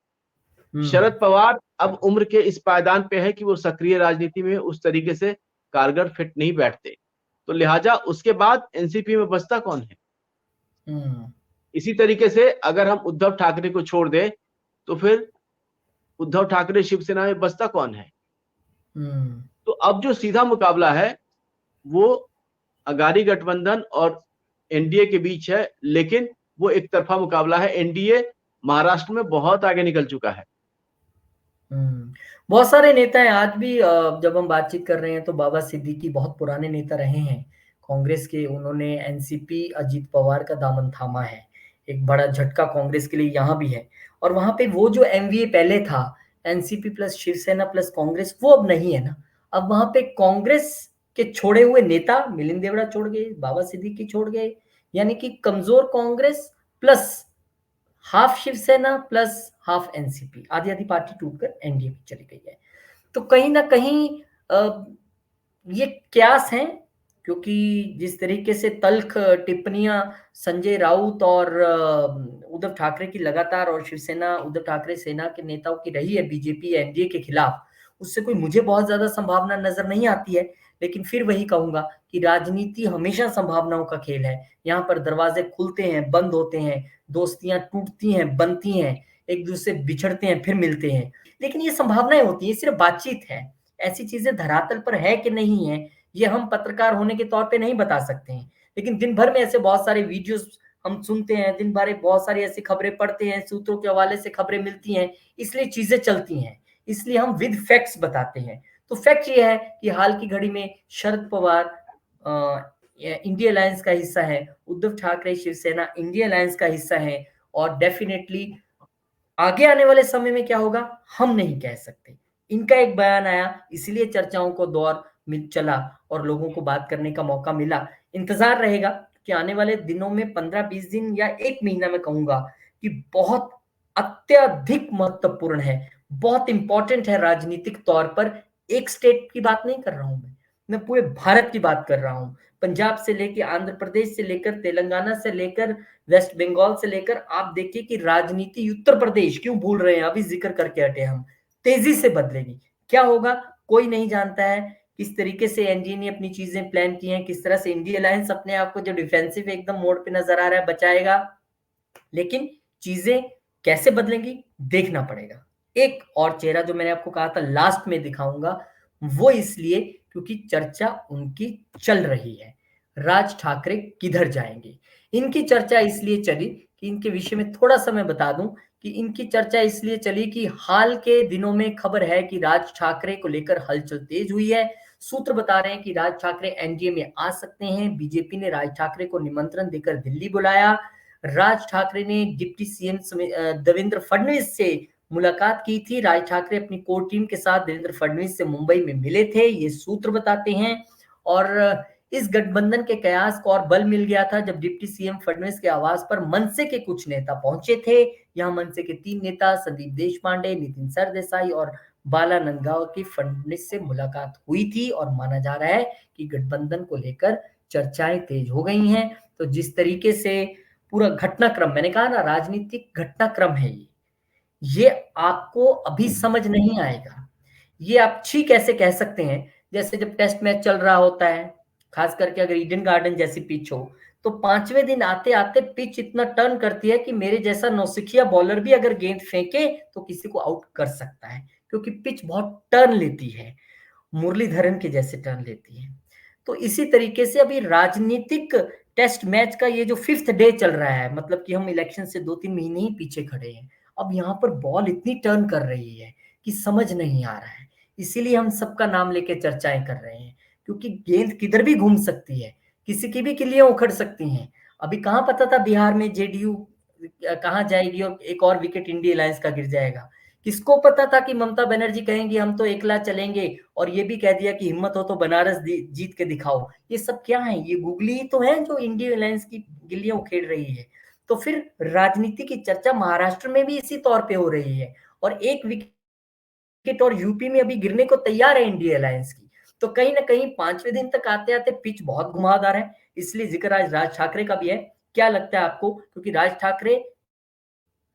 S1: हम्म
S2: शरद पवार अब उम्र के इस पायदान पे है कि वो सक्रिय राजनीति में उस तरीके से कारगर फिट नहीं बैठते, तो लिहाजा उसके बाद एनसीपी में बचता कौन है।
S1: हम्म
S2: इसी तरीके से अगर हम उद्धव ठाकरे को छोड़ दें, तो फिर उद्धव ठाकरे शिवसेना में बचता कौन है।
S1: हम्म
S2: तो अब जो सीधा मुकाबला है वो अगाड़ी गठबंधन और एनडीए के बीच है, लेकिन वो एक तरफा मुकाबला है। एनडीए महाराष्ट्र में बहुत आगे निकल चुका है।
S1: बहुत सारे नेता हैं आज भी। जब हम बातचीत कर रहे हैं तो बाबा सिद्दीकी बहुत पुराने नेता रहे हैं कांग्रेस के। उन्होंने एनसीपी अजीत पवार का दामन थामा है। एक बड़ा झटका कांग्रेस के लिए यहाँ भी है। और वहां पे वो जो एमवीए पहले था, NCP plus Shiv Sena plus Congress, वो अब नहीं है ना। अब वहां पे कांग्रेस के छोड़े हुए नेता मिलिंद देवड़ा छोड़ गए, बाबा सिद्दीकी छोड़ गए, यानी कि कमजोर Congress plus half Shiv Sena plus half NCP, आधी आधी पार्टी टूटकर एनडीए में चली गई है। तो कहीं ना कहीं ये क्यास है, क्योंकि जिस तरीके से तल्ख टिप्पणियां संजय राउत और उद्धव ठाकरे की लगातार, और शिवसेना उद्धव ठाकरे सेना के नेताओं की रही है बीजेपी एनडीए के खिलाफ, उससे कोई मुझे बहुत ज्यादा संभावना नजर नहीं आती है। लेकिन फिर वही कहूंगा कि राजनीति हमेशा संभावनाओं का खेल है। यहाँ पर दरवाजे खुलते हैं, बंद होते हैं, दोस्तियां टूटती हैं, बनती हैं, एक दूसरे से बिछड़ते हैं, फिर मिलते हैं। लेकिन ये संभावनाएं होती है, सिर्फ बातचीत है। ऐसी चीजें धरातल पर है कि नहीं है, ये हम पत्रकार होने के तौर पे नहीं बता सकते हैं। लेकिन दिन भर में ऐसे बहुत सारे वीडियोस हम सुनते हैं, दिन भर बहुत सारी ऐसी खबरें पढ़ते हैं, सूत्रों के हवाले से खबरें मिलती हैं, इसलिए चीजें चलती हैं। इसलिए हम विद फैक्ट्स बताते हैं। तो फैक्ट ये है कि हाल की घड़ी में शरद पवार इंडिया अलायंस का हिस्सा है, उद्धव ठाकरे शिवसेना इंडिया अलायंस का हिस्सा है। और डेफिनेटली आगे आने वाले समय में क्या होगा हम नहीं कह सकते। इनका एक बयान आया, इसलिए चर्चाओं को दौर मिल चला और लोगों को बात करने का मौका मिला। इंतजार रहेगा कि आने वाले दिनों में 15-20 दिन या एक महीना में कहूंगा कि बहुत अत्यधिक महत्वपूर्ण है, बहुत इंपॉर्टेंट है राजनीतिक तौर पर। एक स्टेट की बात नहीं कर रहा हूं मैं पूरे भारत की बात कर रहा हूं। पंजाब से लेकर आंध्र प्रदेश से लेकर तेलंगाना से लेकर वेस्ट बंगाल से लेकर, आप देखिए कि राजनीति उत्तर प्रदेश क्यों भूल रहे हैं, अभी जिक्र करके हटे हम, तेजी से बदलेगी। क्या होगा कोई नहीं जानता है। किस तरीके से एनडीए ने अपनी चीजें प्लान की हैं, किस तरह से इंडिया अलायंस अपने आप को जो डिफेंसिव एकदम मोड पे नजर आ रहा है बचाएगा, लेकिन चीजें कैसे बदलेंगी देखना पड़ेगा। एक और चेहरा जो मैंने आपको कहा था लास्ट में दिखाऊंगा, वो इसलिए क्योंकि चर्चा उनकी चल रही है, राज ठाकरे किधर जाएंगे। इनकी चर्चा इसलिए चली कि इनके विषय में थोड़ा सा मैं बता दूं कि इनकी चर्चा इसलिए चली कि हाल के दिनों में खबर है कि राज ठाकरे को लेकर हलचल तेज हुई है। सूत्र बता रहे हैं कि राज ठाकरे एनडीए में आ सकते हैं। बीजेपी ने राज ठाकरे को निमंत्रण देकर दिल्ली बुलाया। राज ठाकरे ने डिप्टी सीएम देवेंद्र फडणवीस से मुलाकात की थी। राज ठाकरे अपनी कोर टीम के साथ देवेंद्र फडणवीस से मुंबई में मिले थे, ये सूत्र बताते हैं। और इस गठबंधन के कयास को और बल मिल गया था जब डिप्टी सीएम फडणवीस के आवास पर मनसे के कुछ नेता पहुंचे थे। यहाँ मनसे के 3 नेता संदीप देशपांडे, नितिन सरदेसाई और बाला नंदगांव की फडणवीस से मुलाकात हुई थी। और माना जा रहा है कि गठबंधन को लेकर चर्चाएं तेज हो गई हैं। तो जिस तरीके से पूरा घटनाक्रम, मैंने कहा ना राजनीतिक घटनाक्रम है ये आपको अभी समझ नहीं आएगा। ये आप ठीक ऐसे कह सकते हैं जैसे जब टेस्ट मैच चल रहा होता है, खास करके अगर ईडन गार्डन जैसी पिच हो, तो 5वें दिन आते आते पिच इतना टर्न करती है कि मेरे जैसा नौसिखिया बॉलर भी अगर गेंद फेंके तो किसी को आउट कर सकता है, क्योंकि पिच बहुत टर्न लेती है, मुरलीधरन के जैसे टर्न लेती है। तो इसी तरीके से अभी राजनीतिक टेस्ट मैच का ये जो 5th डे चल रहा है, मतलब कि हम इलेक्शन से 2-3 महीने ही पीछे खड़े हैं। अब यहाँ पर बॉल इतनी टर्न कर रही है कि समझ नहीं आ रहा है। इसीलिए हम सबका नाम लेके चर्चाएं कर रहे हैं, क्योंकि गेंद किधर भी घूम सकती है, किसी की भी किलियां उखड़ सकती हैं। अभी कहाँ पता था बिहार में जेडीयू कहाँ जाएगी और एक और विकेट इंडिया अलायंस का गिर जाएगा। किसको पता था कि ममता बनर्जी कहेंगी हम तो एकला चलेंगे, और ये भी कह दिया कि हिम्मत हो तो बनारस जीत के दिखाओ। ये सब क्या है? ये गूगली ही तो है जो इंडिया अलायंस की गिल्लियां उखेड़ रही है। तो फिर राजनीति की चर्चा महाराष्ट्र में भी इसी तौर पे हो रही है, और एक विकेट और यूपी में अभी गिरने को तैयार है इंडिया अलायंस की। तो कहीं ना कहीं पांचवें दिन तक आते आते पिच बहुत घुमावदार है। इसलिए जिक्र आज राज ठाकरे का भी है। क्या लगता है आपको? क्योंकि राज ठाकरे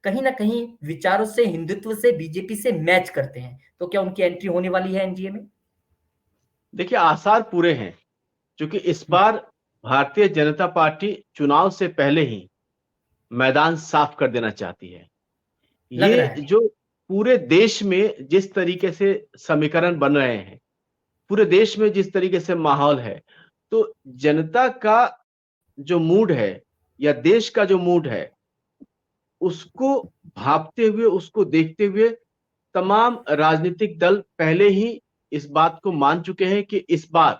S1: कहीं ना कहीं विचारों से, हिंदुत्व से, बीजेपी से मैच करते हैं, तो क्या उनकी एंट्री होने वाली है एनडीए में?
S2: देखिए, आसार पूरे हैं, क्योंकि इस बार भारतीय जनता पार्टी चुनाव से पहले ही मैदान साफ कर देना चाहती है।
S1: लग
S2: ये
S1: रहा है।
S2: जो पूरे देश में जिस तरीके से समीकरण बन रहे हैं, पूरे देश में जिस तरीके से माहौल है, तो जनता का जो मूड है या देश का जो मूड है, उसको भांपते हुए, उसको देखते हुए तमाम राजनीतिक दल पहले ही इस बात को मान चुके हैं कि इस बार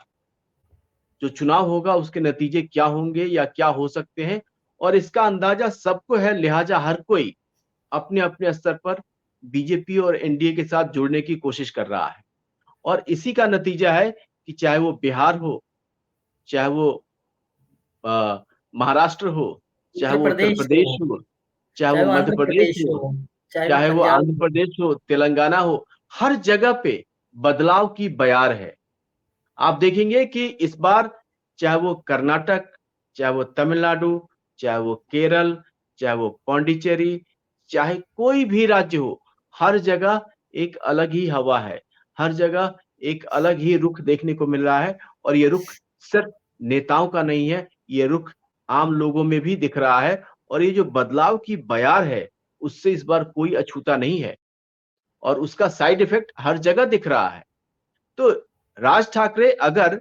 S2: जो चुनाव होगा उसके नतीजे क्या होंगे या क्या हो सकते हैं, और इसका अंदाजा सबको है। लिहाजा हर कोई अपने अपने स्तर पर बीजेपी और एनडीए के साथ जुड़ने की कोशिश कर रहा है, और इसी का नतीजा है कि चाहे वो बिहार हो, चाहे वो महाराष्ट्र हो, चाहे
S1: उत्तर
S2: वो उत्तर
S1: प्रदेश
S2: प्रदेश
S1: हो,
S2: हो, चाहे
S1: चाहे
S2: वो
S1: वो
S2: मध्य
S1: आंध्र
S2: प्रदेश
S1: प्रदेश
S2: हो,
S1: हो, चाहे वो
S2: चाहे वो
S1: पंजाब
S2: आंध्र
S1: हो।
S2: प्रदेश हो, तेलंगाना हो, हर जगह पे बदलाव की बयार है। आप देखेंगे कि इस बार चाहे वो कर्नाटक, चाहे वो तमिलनाडु, चाहे वो केरल, चाहे वो पौंडीचेरी, चाहे कोई भी राज्य हो, हर जगह एक अलग ही हवा है। हर जगह एक अलग ही रुख देखने को मिल रहा है, और ये रुख सिर्फ नेताओं का नहीं है, ये रुख आम लोगों में भी दिख रहा है, और ये जो बदलाव की बयार है, उससे इस बार कोई अछूता नहीं है, और उसका साइड इफेक्ट हर जगह दिख रहा है। तो राज ठाकरे अगर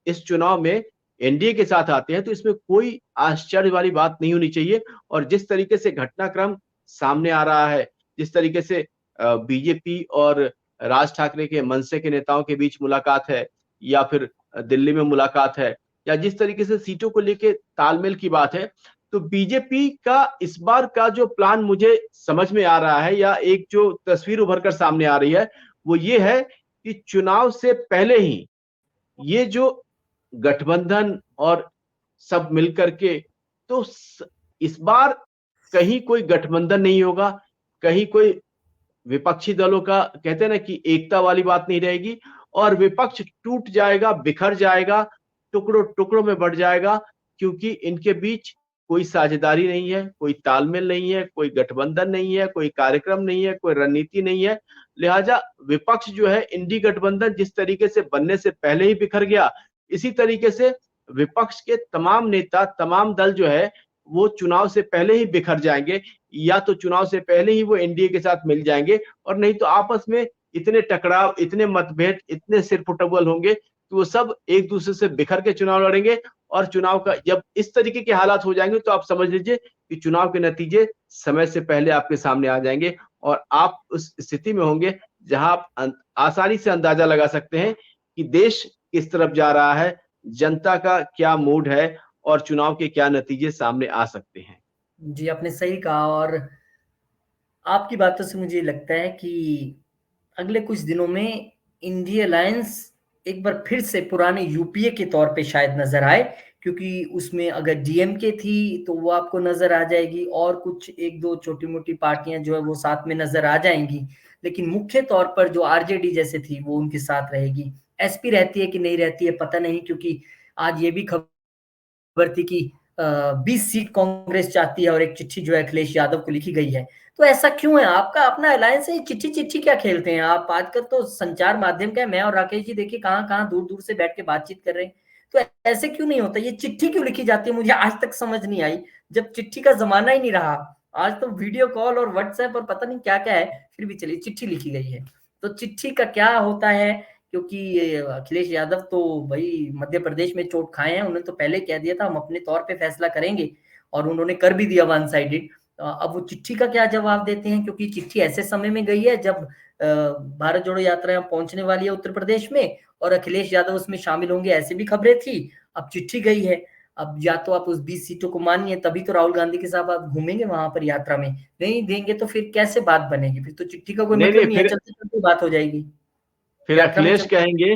S2: इस चुनाव में एनडीए के साथ आते हैं तो इसमें कोई आश्चर्य वाली बात नहीं होनी चाहिए। और जिस तरीके से घटनाक्रम सामने आ रहा है, जिस तरीके से बीजेपी और राज ठाकरे के मनसे के नेताओं के बीच मुलाकात है, या फिर दिल्ली में मुलाकात है, या जिस तरीके से सीटों को लेके तालमेल की बात है, तो बीजेपी का इस बार का जो प्लान मुझे समझ में आ रहा है, या एक जो तस्वीर उभर कर सामने आ रही है, वो ये है कि चुनाव से पहले ही ये जो गठबंधन और सब मिलकर के, तो इस बार कहीं कोई गठबंधन नहीं होगा, कहीं कोई विपक्षी दलों का, कहते हैं ना कि एकता वाली बात नहीं रहेगी, और विपक्ष टूट जाएगा, बिखर जाएगा, टुकड़ों टुकड़ों में बढ़ जाएगा, क्योंकि इनके बीच कोई साझेदारी नहीं है, कोई तालमेल नहीं है, कोई गठबंधन नहीं है, कोई कार्यक्रम नहीं है, कोई रणनीति नहीं है। लिहाजा विपक्ष जो है, इंडी गठबंधन जिस तरीके से बनने से पहले ही बिखर गया, इसी तरीके से विपक्ष के तमाम नेता, तमाम दल जो है, वो चुनाव से पहले ही बिखर जाएंगे, या तो चुनाव से पहले ही वो एनडीए के साथ मिल जाएंगे, और नहीं तो आपस में इतने टकराव, इतने मतभेद, इतने सिरपुटबल होंगे कि वो सब एक दूसरे से बिखर के चुनाव लड़ेंगे। और चुनाव का जब इस तरीके के हालात हो जाएंगे, तो आप समझ लीजिए कि चुनाव के नतीजे समय से पहले आपके सामने आ जाएंगे, और आप उस स्थिति में होंगे जहां आप आसानी से अंदाजा लगा सकते हैं कि देश किस तरफ जा रहा है, जनता का क्या मूड है, और चुनाव के क्या नतीजे सामने आ सकते हैं।
S1: जी, आपने सही कहा। और आपकी बातों से मुझे लगता है कि अगले कुछ दिनों में इंडिया अलायंस एक बार फिर से पुराने यूपीए के तौर पे शायद नजर आए, क्योंकि उसमें अगर डीएमके थी तो वो आपको नजर आ जाएगी, और कुछ एक दो छोटी मोटी पार्टियां जो है वो साथ में नजर आ जाएंगी। लेकिन मुख्य तौर पर जो आरजेडी जैसे थी वो उनके साथ रहेगी। एसपी रहती है कि नहीं रहती है पता नहीं, क्योंकि आज ये भी खबर थी कि 20 सीट कांग्रेस चाहती है, और एक चिट्ठी जो है अखिलेश यादव को लिखी गई है। तो ऐसा क्यों है? आपका अपना अलायंस है, चिट्ठी चिट्ठी क्या खेलते हैं आप? आजकल तो संचार माध्यम का है, मैं और राकेश जी देखिए कहाँ कहाँ दूर दूर से बैठ के बातचीत कर रहे हैं। तो ऐसे क्यों नहीं होता? ये चिट्ठी क्यों लिखी जाती है, मुझे आज तक समझ नहीं आई। जब चिट्ठी का जमाना ही नहीं रहा, आज तो वीडियो कॉल और व्हाट्सएप और पता नहीं क्या क्या है, फिर भी चलिए चिट्ठी लिखी गई है। तो चिट्ठी का क्या होता है? क्योंकि ये अखिलेश यादव तो भाई मध्य प्रदेश में चोट खाए हैं, उन्होंने तो पहले कह दिया था हम अपने तौर पे फैसला करेंगे, और उन्होंने कर भी दिया वन साइडेड। अब वो चिट्ठी का क्या जवाब देते हैं? क्योंकि चिट्ठी ऐसे समय में गई है जब भारत जोड़ो यात्रा यहाँ पहुंचने वाली है उत्तर प्रदेश में, और अखिलेश यादव उसमें शामिल होंगे, ऐसी भी खबरें थी। अब चिट्ठी गई है। अब या तो आप उस 20 सीटों को मानिए, तभी तो राहुल गांधी के साथ आप घूमेंगे वहां पर यात्रा में। नहीं देंगे तो फिर कैसे बात बनेगी? फिर तो चिट्ठी का कोई
S2: नहीं
S1: मतलब
S2: नहीं,
S1: नहीं है,
S2: फिर
S1: चलते चलते बात हो जाएगी
S2: फिर
S1: यात्रा में
S2: अखिलेश कहेंगे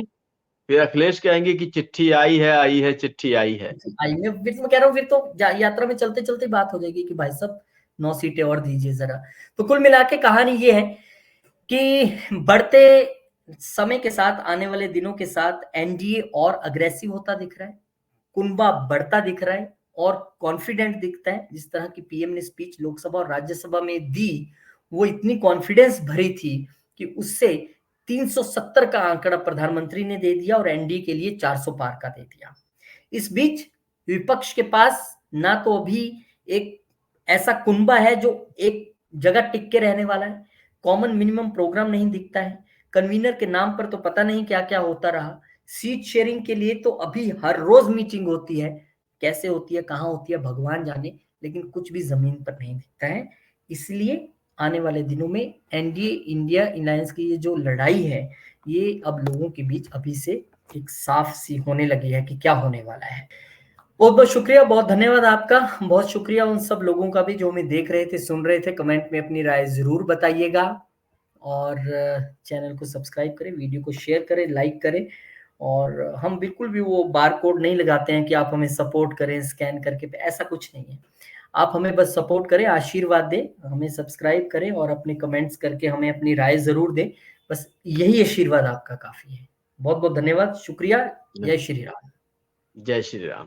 S2: फिर अखिलेश कहेंगे कि चिट्ठी आई है, चिट्ठी आई है।
S1: आएंगे। फिर मैं कह रहा हूँ, फिर तो यात्रा में चलते चलते बात हो जाएगी कि भाई साहब 9 सीटें और दीजिए जरा। तो कुल मिला के कहानी ये है कि बढ़ते समय के साथ, आने वाले दिनों के साथ एनडीए और अग्रेसिव होता दिख रहा है, कुनबा बढ़ता दिख रहा है और कॉन्फिडेंट दिखता है। जिस तरह की पीएम ने स्पीच लोकसभा और राज्यसभा में दी, वो इतनी कॉन्फिडेंस भरी थी कि उससे 370 का आंकड़ा प्रधानमंत्री ने दे दिया और एनडीए के लिए 400 पार का दे दिया। इस बीच विपक्ष के पास ना तो अभी एक ऐसा कुनबा है जो एक जगह टिक के रहने वाला है, कॉमन मिनिमम प्रोग्राम नहीं दिखता है, कन्वीनर के नाम पर तो पता नहीं क्या क्या होता रहा, सीट शेयरिंग के लिए तो अभी हर रोज मीटिंग होती है, कैसे होती है, कहाँ होती है, भगवान जाने, लेकिन कुछ भी जमीन पर नहीं दिखता है। इसलिए आने वाले दिनों में एनडीए इंडिया अलायंस की ये जो लड़ाई है, ये अब लोगों के बीच अभी से एक साफ सी होने लगी है कि क्या होने वाला है। बहुत बहुत शुक्रिया, बहुत धन्यवाद आपका। बहुत शुक्रिया उन सब लोगों का भी जो हमें देख रहे थे, सुन रहे थे। कमेंट में अपनी राय जरूर बताइएगा और चैनल को सब्सक्राइब करें, वीडियो को शेयर करें, लाइक करें। और हम बिल्कुल भी वो बार कोड नहीं लगाते हैं कि आप हमें सपोर्ट करें स्कैन करके, ऐसा कुछ नहीं है। आप हमें बस सपोर्ट करें, आशीर्वाद दें, हमें सब्सक्राइब करें और अपने कमेंट्स करके हमें अपनी राय जरूर दें। बस यही आशीर्वाद आपका काफी है। बहुत बहुत धन्यवाद, शुक्रिया। जय श्री राम।
S2: जय श्री राम।